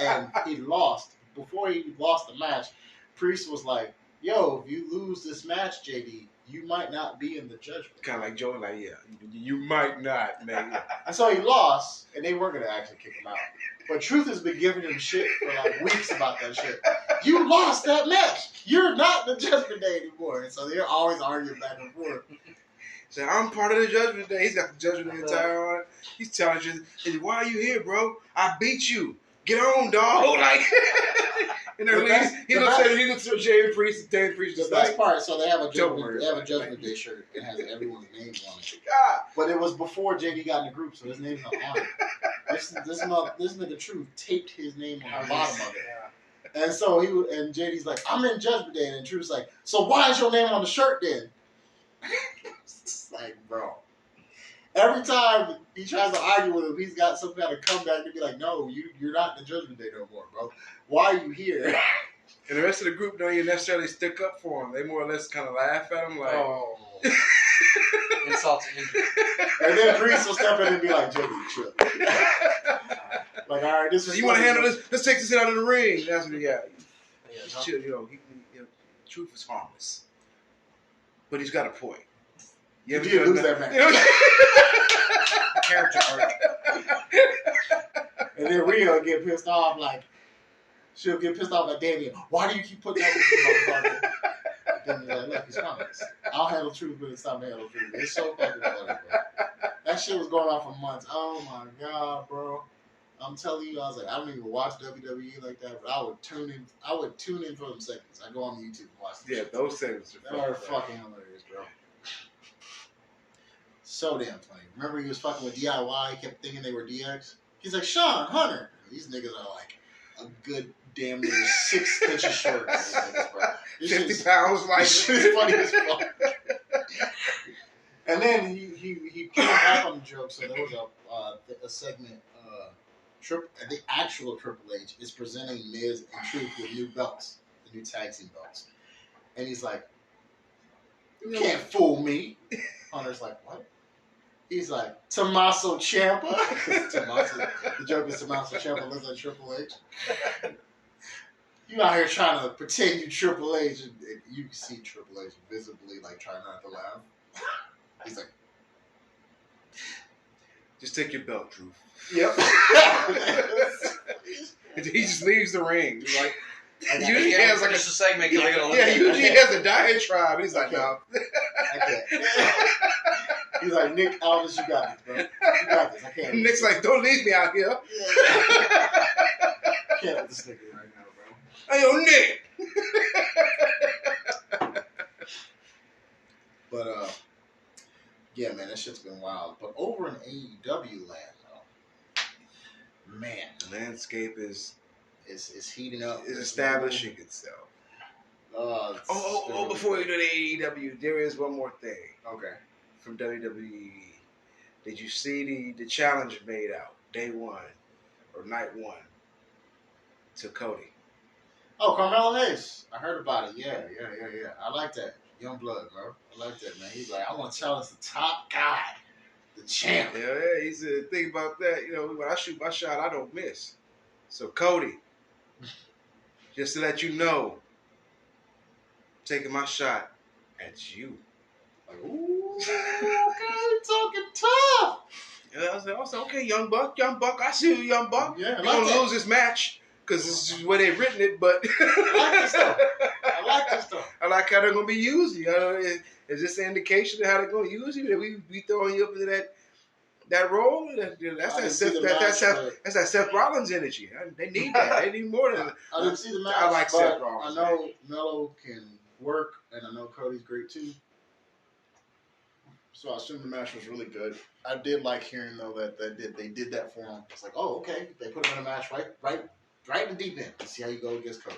and he lost. Before he lost the match, Priest was like, yo, if you lose this match, JD, you might not be in the Judgment. Kind of like Joe, like, yeah, you might not, man. And so he lost, and they weren't going to actually kick him out. But Truth has been giving him shit for like weeks about that shit. You lost that match. You're not the Judgment Day anymore. And so they're always arguing back and forth. So I'm part of the Judgment Day. He's got the Judgment Day attire on. He's telling you, why are you here, bro? I beat you. Get on, dog. Like, and he looks at Jay Priest. Dave Priest the best part. So they have a Judgment Day shirt. It has everyone's name on it. God. But it was before JD got in the group, so his name's not on it. This nigga Truth taped his name on the bottom of it. Yeah. And so and JD's like, I'm in Judgment Day, and Truth's like, so why is your name on the shirt then? It's like, bro. Every time he tries to argue with him, he's got some kind of comeback to be like, no, you're not in the Judgment Day no more, bro. Why are you here? And the rest of the group don't even necessarily stick up for him. They more or less kind of laugh at him like, oh. Insult to injury. And then Priest will step in and be like, JD, chill. Like, all right, this So is you want to funny, handle bro. this? Let's take this out of the ring. That's what he got. Yeah, He's no. chill, truth is harmless, but he's got a point. You ever did done lose that match. You know? Character arc. And then Rhea get pissed off, like, she'll get pissed off at Damian. Why do you keep putting up with this motherfucker? Then he's like, look, he's harmless. I'll handle truth, but it's time to handle truth. It's so fucking funny, bro. That shit was going on for months. Oh my god, bro. I'm telling you, I was like, I don't even watch WWE like that, but I would tune in for them segments. I go on YouTube and watch them. Yeah, those segments They are fucking hilarious, bro. So damn funny. Remember he was fucking with DIY, he kept thinking they were DX? He's like, Sean, Hunter. These niggas are like a good damn near 6 inches short. These niggas, bro. This 50 shit's- pounds like This shit's funny as fuck. And then he came back on the joke, so there was a segment, the actual Triple H is presenting Miz and Truth with new belts, the new tag team belts. And he's like, you can't fool me. Hunter's like, what? He's like, Tommaso Ciampa? The joke is Tommaso Ciampa looks like Triple H. You out here trying to pretend you Triple H, and you can see Triple H visibly like trying not to laugh. He's like, just take your belt, Drew. yep. He just leaves the ring. He's like, Usually usually he has like finish the segment because they're gonna look yeah, at usually he has a diatribe. He's like, Okay. no. I can't. He's like, Nick Aldis, you got this, bro. You got this. I can't. Nick's like, don't leave me out here. I can't with this nigga right now, bro. Hey, yo, Nick. But yeah, man, that shit's been wild. But over in AEW land, though, man, The landscape is it's heating up. establishing itself. Before you do the AEW, there is one more thing Okay. from WWE. Did you see the challenge made out day one or night one to Cody? Oh, Carmelo Hayes. I heard about it. Yeah. I like that. Young blood, bro. I like that, man. He's like, I want to challenge the top guy, the champ. Yeah, he said, think about that. You know, when I shoot my shot, I don't miss. So, Cody, just to let you know, I'm taking my shot at you. Like, ooh, okay, talking tough. And I was like, okay, young buck, I see you, young buck. Yeah, I You're like going to that. lose this match because this is where they've written it, but I like this stuff. I like this stuff. I like how they're going to be using you. Is this an indication of how they're going to use you? That we throwing you up into that role? That's that Seth Rollins energy. They need that. They need more than I didn't see the match. I like but Seth Rollins. I know Melo can work, and I know Cody's great too. So I assume the match was really good. I did like hearing though that they did that for him. It's like, oh, okay, they put him in a match right in the deep end. Let's see how you go against Cody.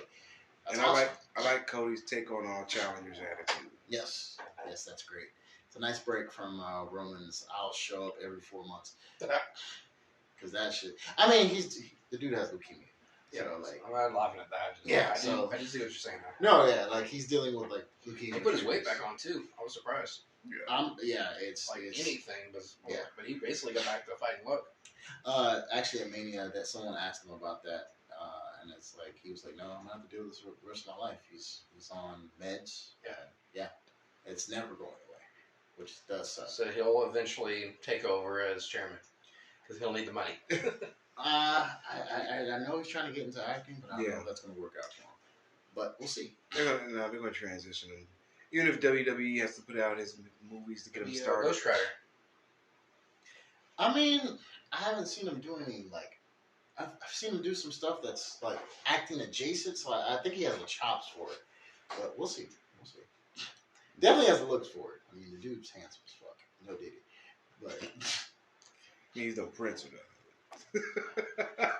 That's And awesome. I like Cody's take on all challengers attitude. Yes, that's great. It's a nice break from Roman's. I'll show up every 4 months because that shit. I mean, the dude has leukemia. Yeah, So, like, I'm not laughing at that. Yeah, I so- do see what you're saying. no, yeah, like he's dealing with like leukemia. He put his weight back on too. I was surprised. It's Like it's, anything, but Yeah. but he basically got back to fighting look. Actually at Mania that someone asked him about that, and it's like he was like, no, I'm gonna have to deal with this for the rest of my life. He's on meds. Yeah, it's never going away, which does suck. So he'll eventually take over as chairman because he'll need the money. I know he's trying to get into acting, but I don't know Yeah. if that's gonna work out for him. But we'll see. They're gonna transition him. Even if WWE has to put out his movies to get him The started. Ghost Rider. I mean, I haven't seen him do any like. I've seen him do some stuff that's like acting adjacent, so I think he has the chops for it. But we'll see. Definitely has the looks for it. I mean, the dude's handsome as fuck. No diddy. But He's no prince or nothing.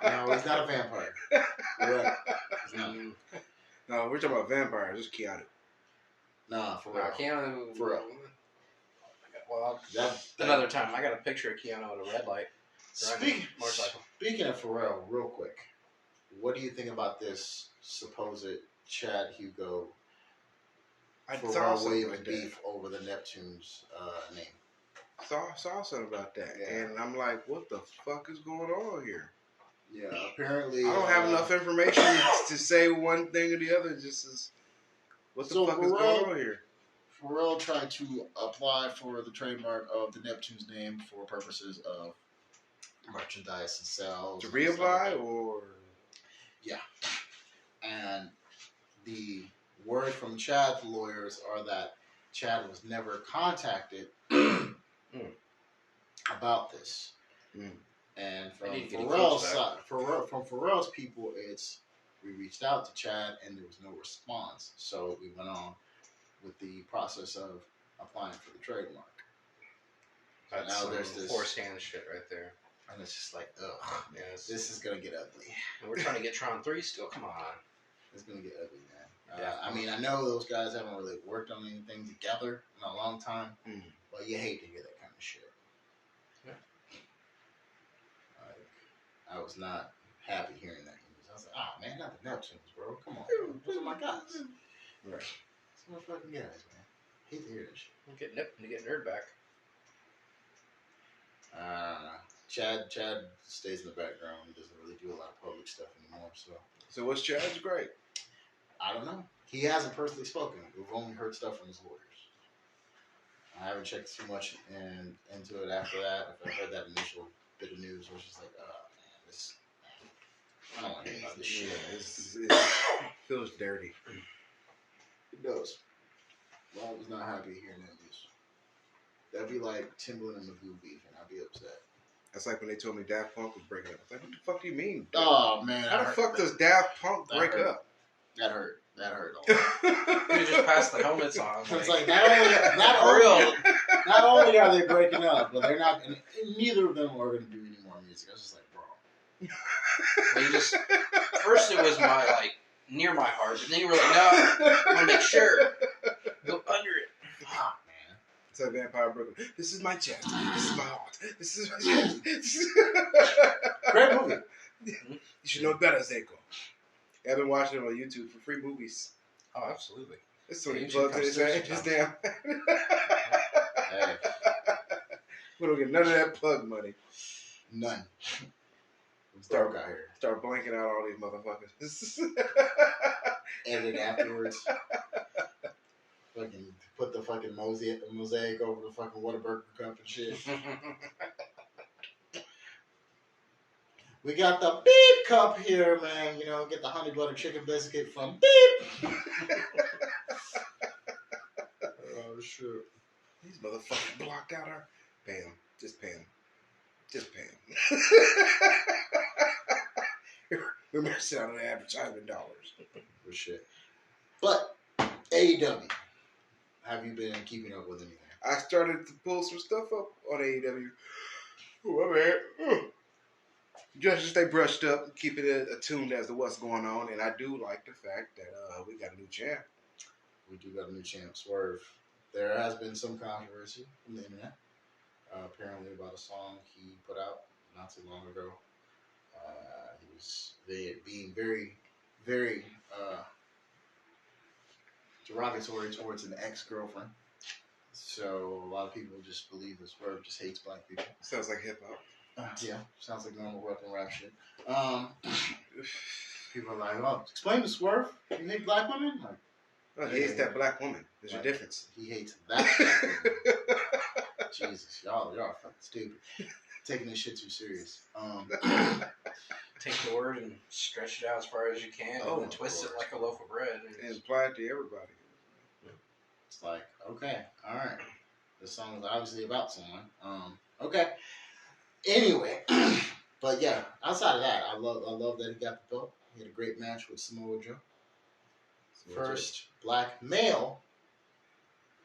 no, he's not a vampire. Right. He's not. No, we're talking about vampires. Just Keanu. Nah, for real. Keanu. For real. Well, That- another time. I got a picture of Keanu at a red light. Driving a motorcycle. Speaking of Pharrell, real quick, what do you think about this supposed Chad Hugo I saw Pharrell something Williams like that. beef over the Neptune's name? Saw something about that, Yeah. and I'm like, what the fuck is going on here? Yeah, apparently. I don't have enough information to say one thing or the other. Just as what the fuck is going on here? Pharrell tried to apply for the trademark of the Neptune's name for purposes of merchandise and sales. To reapply or yeah, and the word from Chad's lawyers are that Chad was never contacted about this. And from Pharrell's people, it's we reached out to Chad and there was no response. So we went on with the process of applying for the trademark. That's now there's this forced hand shit right there. And it's just like, ugh, yes. This is gonna get ugly. And we're trying to get Tron 3 still. Come on. It's gonna get ugly, man. I mean, I know those guys haven't really worked on anything together in a long time, but you hate to hear that kind of shit. Yeah. Like, I was not happy hearing that news. I was like, oh man, not the Neptunes, bro. Come on, bro. Those are my guys. Right. Some my fucking guys, man. Hate to hear that shit. I'm getting nipped to get Nerd back. Chad stays in the background. He doesn't really do a lot of public stuff anymore. So what's Chad's great? I don't know. He hasn't personally spoken. We've only heard stuff from his lawyers. I haven't checked too much into it after that. If I heard that initial bit of news, I was just like, oh man, I don't want to hear about this shit. Yeah, it feels dirty. It does. Well, I was not happy hearing that news. That'd be like Timbaland and Magoo beef, and I'd be upset. That's like when they told me Daft Punk was breaking up. I was like, what the fuck do you mean? Oh, man. How the fuck does Daft Punk break up? That hurt. That hurt a lot. You just passed the helmets on. It's like, not only are they breaking up, but they're not, and neither of them are going to do any more music. I was just like, bro. Well, you just, first it was near my heart, but then you were like, no, I want to make sure. Go under it. Fuck, man. It's like Vampire Brooklyn. This is my chest. This is my heart. This is my chest. Great movie. You should know better, Zeko. I've been watching it on YouTube for free movies. Oh, absolutely. It's so many plugs in his damn. Hey. We don't get none of that plug money. None. Start blanking out all these motherfuckers. Edit afterwards. Fucking put the fucking mosaic over the fucking Whataburger cup and shit. We got the beep cup here, man. You know, get the honey butter chicken biscuit from beep. Oh shit! These motherfuckers blocked out our. Pay him. Just pay him. Just pay him. We're missing out on the advertisement dollars. For shit. But AEW. Have you been keeping up with anything? I started to pull some stuff up on AEW. Oh, my man. Just to stay brushed up, keep it attuned as to what's going on, and I do like the fact that we got a new champ. We do got a new champ, Swerve. There has been some controversy from the internet, apparently about a song he put out not too long ago. He was being very, very derogatory towards an ex-girlfriend. So a lot of people just believe that Swerve just hates black people. Sounds like hip hop. Yeah, sounds like normal weapon rap shit. People are like, oh, explain to Swerve. You hate black women? Like, oh, he hates that black woman. There's a difference. He hates that black woman. Jesus, y'all are fucking stupid. Taking this shit too serious. Take the word and stretch it out as far as you can, and then twist it like a loaf of bread. And apply it to everybody. It's like, okay, all right. This song is obviously about someone. Okay. Anyway, but yeah, outside of that, I love that he got the belt. He had a great match with Samoa Joe. First black male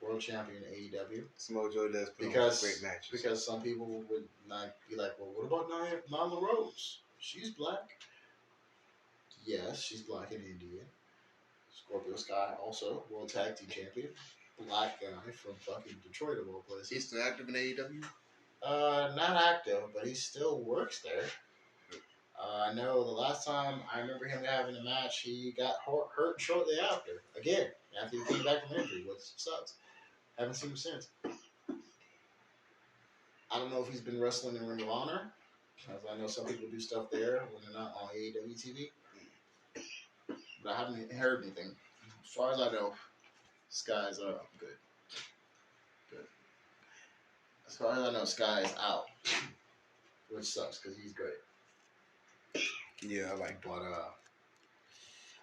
world champion in AEW. Samoa Joe does put on great matches. Because some people would not be like, well, what about Nyla Rose? She's black. Yes, she's black and Indian. Scorpio Sky, also world tag team champion. Black guy from fucking Detroit of all places. He's still active in AEW? Not active, but he still works there. I know the last time I remember him having a match, he got hurt shortly after. Again, after he came back from injury, which sucks. Haven't seen him since. I don't know if he's been wrestling in Ring of Honor. As I know some people do stuff there when they're not on AEW TV. But I haven't heard anything. As far as I know, Sky is good. Good. As far as I know, Sky is out. Which sucks because he's great. Yeah, I like But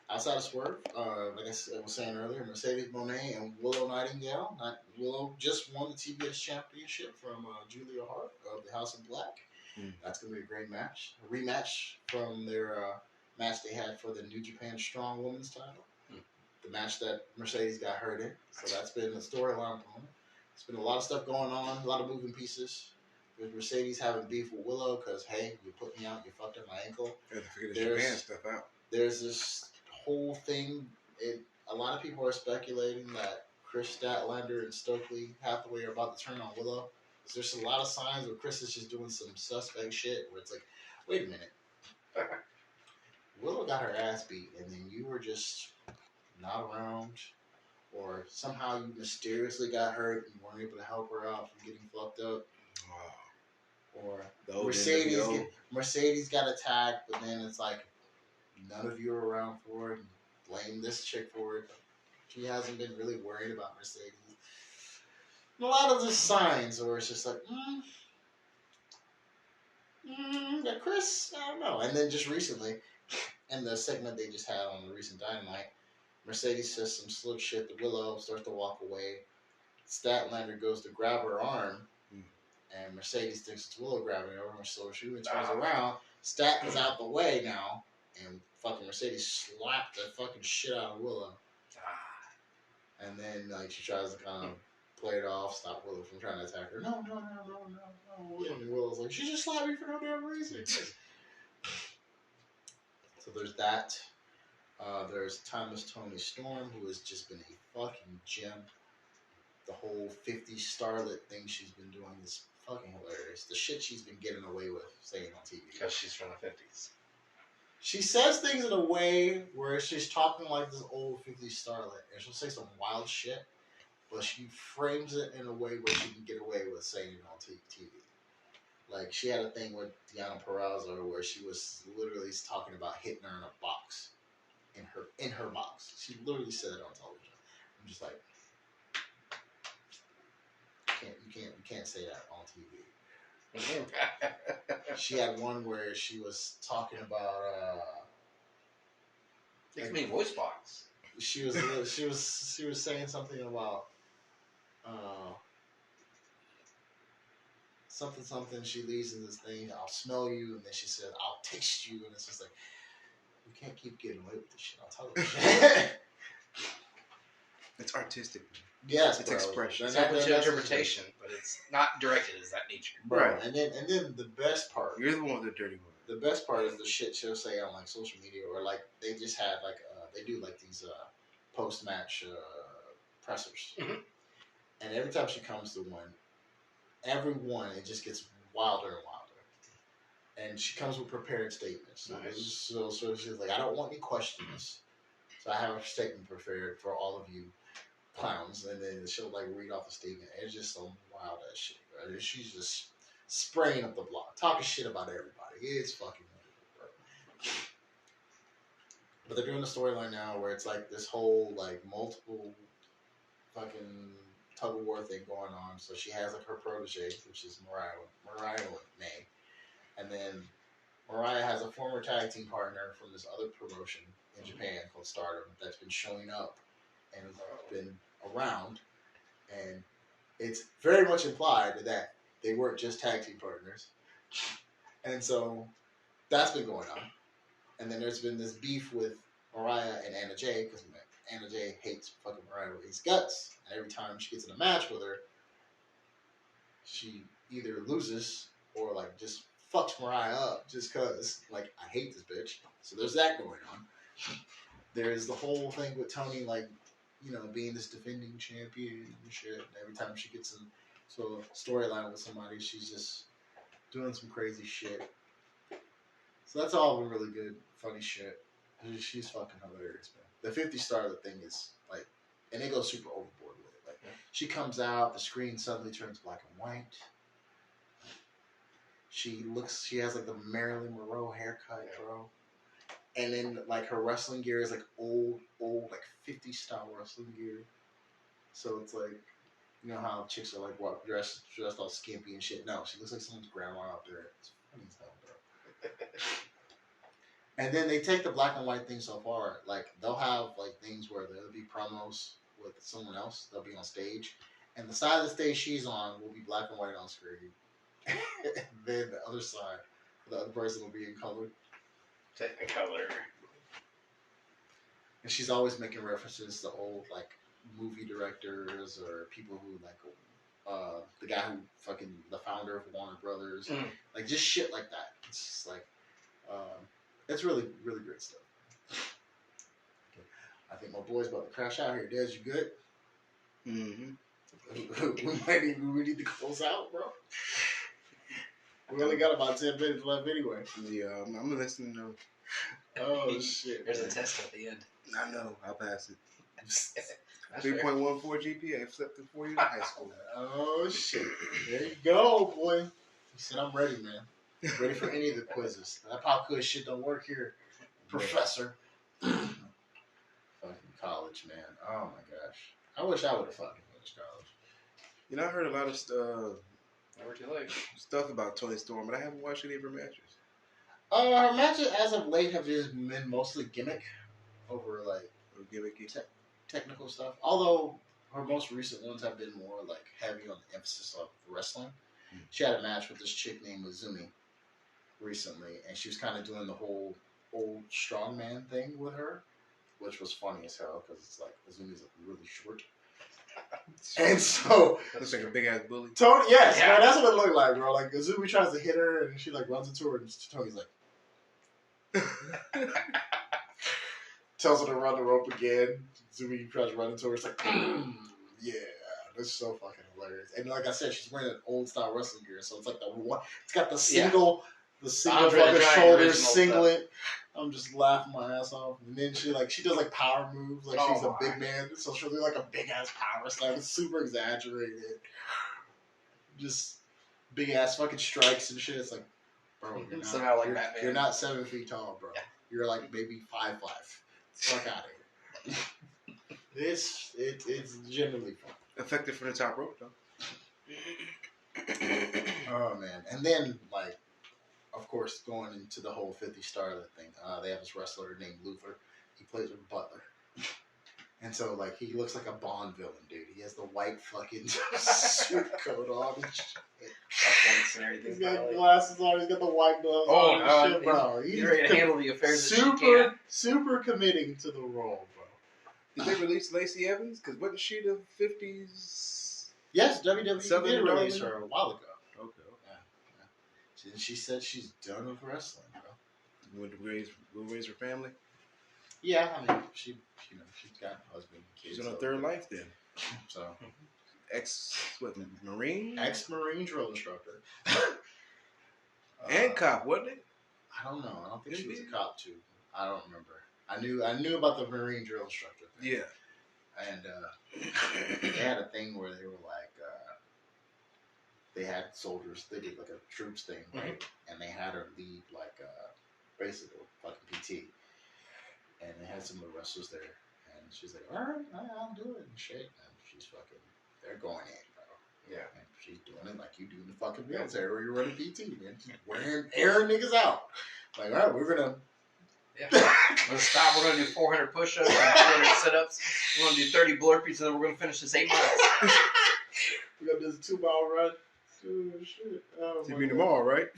outside of Swerve, like I was saying earlier, Mercedes Moné and Willow Nightingale. Willow just won the TBS championship from Julia Hart of the House of Black. That's going to be a great match. A rematch from their match they had for the New Japan Strong Women's title. The match that Mercedes got hurt in. So that's been the storyline for them. There's been a lot of stuff going on, a lot of moving pieces. There's Mercedes having beef with Willow because, hey, you put me out, you fucked up my ankle. You have to figure this Japan stuff out. There's this whole thing. A lot of people are speculating that Chris Statlander and Stokely Hathaway are about to turn on Willow. There's a lot of signs where Chris is just doing some suspect shit where it's like, wait a minute. Willow got her ass beat, and then you were just not around, or somehow you mysteriously got hurt and you weren't able to help her out from getting fucked up. Or Mercedes got attacked, but then it's like none of you are around for it. And blame this chick for it. She hasn't been really worried about Mercedes. And a lot of the signs where it's just like, but Chris, I don't know. And then just recently, in the segment they just had on the recent Dynamite, Mercedes says some slick shit to Willow, starts to walk away. Statlander goes to grab her arm, and Mercedes thinks it's Willow grabbing her arm, so she turns around. Stat is out the way now, and fucking Mercedes slapped the fucking shit out of Willow. And then like she tries to kind of play it off, stop Willow from trying to attack her. No. And Willow's like, she just slapped me for no damn reason. So there's that. There's Timeless Tony Storm, who has just been a fucking gem. The whole 50 starlet thing she's been doing is fucking hilarious. The shit she's been getting away with saying on TV. Because she's from the 50s. She says things in a way where she's talking like this old 50s starlet, and she'll say some wild shit, but she frames it in a way where she can get away with saying it on TV. Like, she had a thing with Deonna Purrazzo where she was literally talking about hitting her in a box. In her box. She literally said it on television. I'm just like, you can't say that on TV. She had one where she was talking about it can be voice box. She was saying something about something. She leaves in this thing. I'll smell you, and then she said, "I'll taste you," and it's just like, you can't keep getting away with this shit on television. It's artistic. Yes, it's expression. It's open to interpretation, but it's not directed as that nature. Right. And then the best part. You're the one with the dirty one. The best part is the shit she'll say on like social media, or like they just had like they do like these post match pressers, and every time she comes to one, it just gets wilder and wilder. And she comes with prepared statements. Nice. So she's like, I don't want any questions. So I have a statement prepared for all of you clowns. And then she'll like read off the statement. And it's just some wild ass shit. Right? She's just spraying up the block, talking shit about everybody. It's fucking wonderful, bro. But they're doing a storyline now where it's like this whole like multiple fucking tug of war thing going on. So she has like her protege, which is Mariah May. And then Mariah has a former tag team partner from this other promotion in Japan called Stardom that's been showing up and been around. And it's very much implied that they weren't just tag team partners. And so that's been going on. And then there's been this beef with Mariah and Anna Jay because Anna Jay hates fucking Mariah with his guts. And every time she gets in a match with her, she either loses or like just fucks Mariah up just cause like I hate this bitch. So there's that going on. There's the whole thing with Tony like, you know, being this defending champion and shit. And every time she gets into a storyline with somebody, she's just doing some crazy shit. So that's all been really good, funny shit. She's fucking hilarious, man. The 50 Starlet thing is like, and they go super overboard with it. Like, she comes out, the screen suddenly turns black and white. She has like the Marilyn Monroe haircut, bro. And then like her wrestling gear is like old like 50 style wrestling gear. So it's like, you know how chicks are like what dressed all skimpy and shit. No, she looks like someone's grandma out there. It's funny as hell, bro. And then they take the black and white thing so far. Like they'll have like things where there'll be promos with someone else. They'll be on stage, and the side of the stage she's on will be black and white on screen. And then the other side, the other person will be in color. Technicolor. And she's always making references to old like movie directors or people who like the guy who fucking the founder of Warner Brothers, like just shit like that. It's just like it's really really great stuff. Okay. I think my boy's about to crash out here. Des, you good? Mm-hmm. we need to close out, bro. We only got about 10 minutes left anyway. Yeah, I'm listening to. Oh shit! There's a test at the end. I know. I'll pass it. That's 3.14 GPA. I've slept through 4 years of high school. Oh shit! There you go, boy. He said, "I'm ready, man. Ready for any of the quizzes. That pop quiz shit don't work here, Professor." Fucking college, man. Oh my gosh. I wish I would have fucking finished college. You know, I heard a lot of Never too late. stuff about Toni Storm, but I haven't watched any of her matches. Her matches as of late have just been mostly gimmick over like Or gimmicky. technical stuff. Although her most recent ones have been more like heavy on the emphasis of wrestling. She had a match with this chick named Azumi recently, and she was kind of doing the whole old strongman thing with her, which was funny as hell because it's like Azumi's like really short. And so Looks like a big ass bully. Toni, yes, Yeah. man, that's what it looked like, bro. Like Azumi tries to hit her, and she like runs into her, and Tony's like tells her to run the rope again. Azumi tries to run into her. It's like, yeah, that's so fucking hilarious. And like I said, she's wearing an old style wrestling gear, so it's like the one. It's got the single Andre the fucking Giant shoulder original singlet. I'm just laughing my ass off. And then she does like power moves, like she's a Oh, big man, so she'll do like a big ass power slam. It's super exaggerated. Just big ass fucking strikes and shit. It's like, bro, Somehow like Batman. you're not 7 feet tall, bro. Yeah. You're like maybe 5'5". Fuck out of here. It's generally fun. Effective from the top rope, though. Oh man, and then like, of course, going into the whole 50 Starlet thing, they have this wrestler named Luther. He plays with Butler, and so like he looks like a Bond villain, dude. He has the white fucking suit coat on. And shit. Points and everything. He's got glasses on. He's got the white gloves on. And shit, bro. He's ready to handle the affairs that she super can. super committing to the role, bro. Did they release Lacey Evans? Because wasn't she the 50s? Yes, WWE Southern did release Darling? her a while ago. Okay. She said she's done with wrestling, bro. Would raise her family? Yeah, I mean, she's got a husband, and kids. She's on her third life then. So, Marine? ex-Marine drill instructor. And cop, wasn't it? I don't know. I don't think she was a cop too. I don't remember. I knew about the Marine drill instructor thing. Yeah. And they had a thing where they were like, they had soldiers. They did like a troops thing, right? And they had her lead like basically fucking PT. And they had some of the wrestlers there, and she's like, "All right, I'll do it." And shit, and she's fucking. They're going in, bro. Yeah. And she's doing it like you do in the fucking military where you're running PT, man. She's airing niggas out. Like, all right, we're gonna. Yeah. We're gonna stop. We're gonna do 400 push-ups and 400 sit-ups. We're gonna do 30 burpees, and then we're gonna finish this 8 miles. We're gonna do this 2-mile run. Oh shit! Oh, You my mean God. tomorrow, right?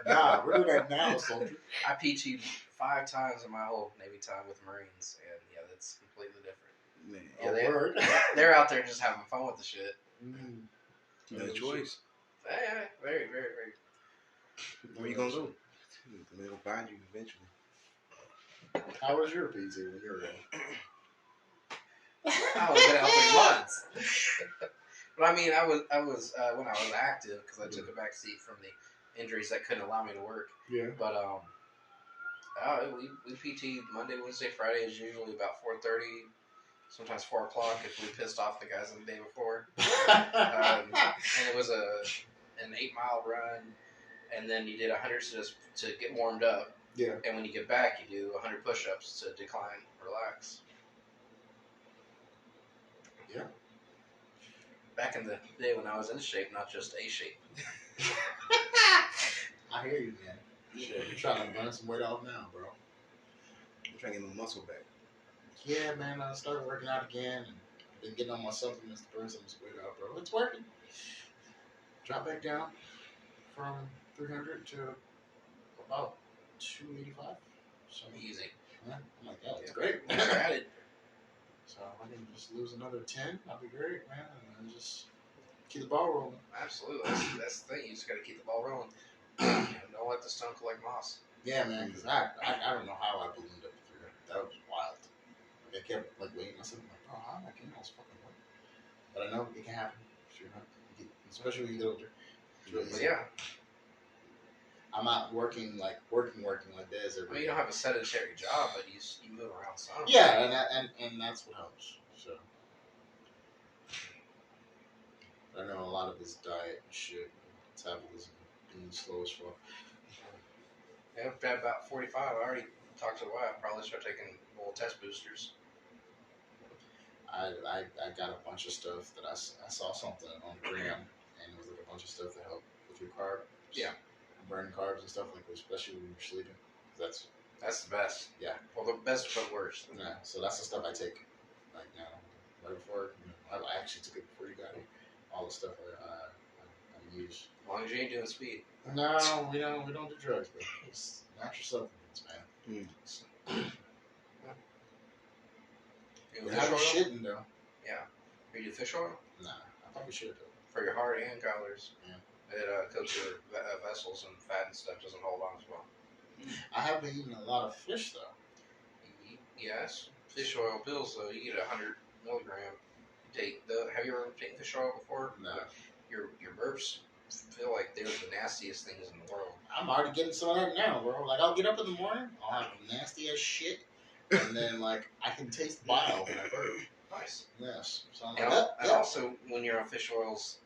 Nah, we're doing that now, soldier. I PT'd 5 times in my whole Navy time with Marines, and yeah, that's completely different. Man, Yeah, Word. they're out there just having fun with the shit. no choice. Yeah, very, very, very. Where you gonna go? They'll find you eventually. How was your PT when you were in? I was been out 3 months. But I mean, I was when I was active because I took a back seat from the injuries that couldn't allow me to work. Yeah. But we PT Monday, Wednesday, Friday is usually about 4:30, sometimes 4 o'clock if we pissed off the guys the day before. And it was an 8-mile run, and then you did 100 to get warmed up. Yeah. And when you get back, you do 100 push-ups to decline, relax. Yeah. Back in the day when I was in shape, not just A shape. I hear you, man. Shit, you're trying to burn some weight off now, bro. I'm trying to get my muscle back. Yeah, man, I started working out again and been getting on my supplements to burn some weight out, bro. It's working. Drop back down from 300 to about 285. So Easy. yeah, I'm like, yeah, it's great. Once you're at it. So I can just lose another 10. That'd be great, man. And then just keep the ball rolling. Absolutely. That's the thing. You just got to keep the ball rolling. Don't let the stone collect moss. Yeah, man, because I don't know how I ballooned up to 300. That was wild. Like, I kept like waiting myself. I'm like, bro, how am I getting all this fucking weight? But I know it can happen. Sure, especially when you get older. It's really easy. Yeah. I'm not working like this every Well, you don't have a sedentary job, but you move around some. Yeah, and that's what helps. So I know a lot of this diet and shit, metabolism being slow as fuck. Yeah, at about 45, I already talked to the wife. Probably start taking little test boosters. I got a bunch of stuff that I saw something on the gram, and it was like a bunch of stuff to help with your carbs. Yeah. Burning carbs and stuff like that, especially when you're sleeping. That's the best. Yeah. Well, the best but worst. Yeah. So that's the stuff I take. Like now, right before I actually took it before you got here. All the stuff I use. As long as you ain't doing speed. No, we don't do drugs, but it's natural supplements, man. You do We're fish having oil? shitting though. Yeah. You do fish oil? Nah, I probably should though. For your heart and calories. Yeah. It coats your vessels and fat and stuff doesn't hold on as well. I have been eating a lot of fish though. Yes. Fish oil pills, though, you get 100 milligram. Have you ever taken fish oil before? No. Your burps feel like they're the nastiest things in the world. I'm already getting some of that now, bro. Like I'll get up in the morning, I'll have nasty ass shit, and then like I can taste bile when I burp. Nice. Yes. So I'm And, like, and also, when you're on fish oils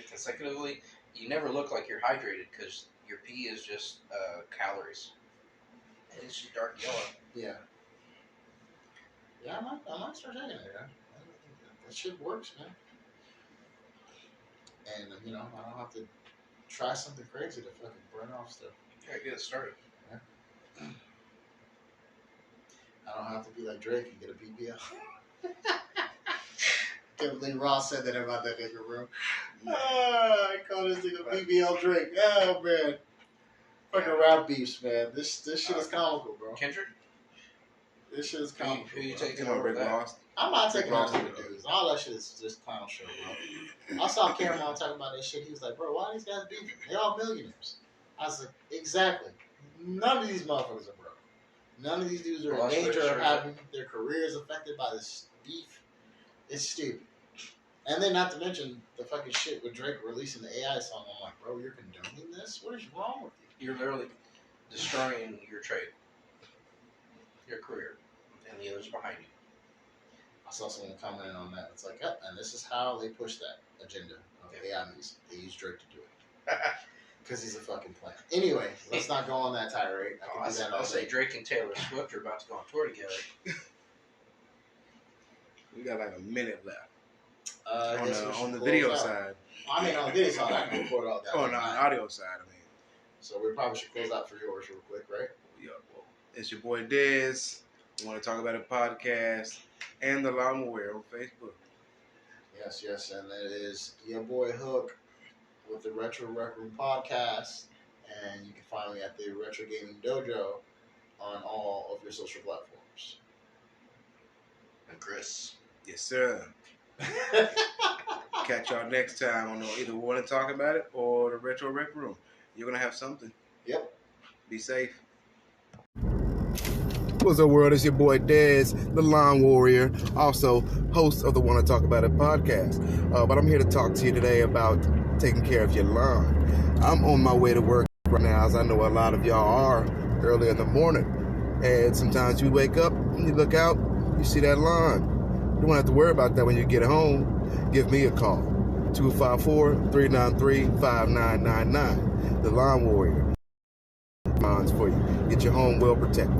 consecutively, you never look like you're hydrated because your pee is just calories. And it's just dark yellow. yeah. Yeah, I might start taking it. Yeah. That shit works, man. And you know, I don't have to try something crazy to fucking burn off stuff. Yeah, get it started. Yeah. I don't have to be like Drake and get a BBL. Can't believe Ross said that about that nigga, bro. I call this nigga BBL Drake. Oh man, fucking rap beefs, man. This shit is comical, bro. Kendrick? This shit is comical. Who you bro. taking Come on, over Rick that? Ross. I'm not taking Ross, on the dudes. All that shit is just clown show, bro. I saw Cameron talking about that shit. He was like, bro, why are these guys beefing? They all millionaires. I was like, exactly. None of these motherfuckers are broke. None of these dudes are Well, in that's danger pretty of sure. having their careers affected by this beef. It's stupid. And then not to mention the fucking shit with Drake releasing the AI song. I'm like, bro, you're condoning this? What is wrong with you? You're literally destroying your trade, your career, and the others behind you. I saw someone commenting on that. It's like, yep, and this is how they push that agenda of AI music. They use Drake to do it. Because he's a fucking plant. Anyway, let's not go on that tirade. I can do that all I'll say day. Drake and Taylor Swift are about to go on tour together. We got like a minute left I guess we should on the close video out. side. I mean, on the video side, I can record all that. Oh, no, on the audio side, I mean. So we probably should close out for yours real quick, right? Yeah, well, it's your boy Dez. We want to talk about a podcast and the Lawnmower on Facebook. Yes, and it is your boy Hook with the Retro Rec Room podcast, and you can find me at the Retro Gaming Dojo on all of your social platforms. And Chris. Yes, sir. Catch y'all next time on either Want to Talk About It or the Retro Rec Room. You're going to have something. Yep. Be safe. What's up, world? It's your boy Dez, the Lawn Warrior, also host of the Want to Talk About It podcast. But I'm here to talk to you today about taking care of your lawn. I'm on my way to work right now, as I know a lot of y'all are, early in the morning. And sometimes you wake up and you look out, you see that lawn. You don't have to worry about that when you get home. Give me a call. 254-393-5999. The Lawn Warrior. Bonds for you. Get your home well protected.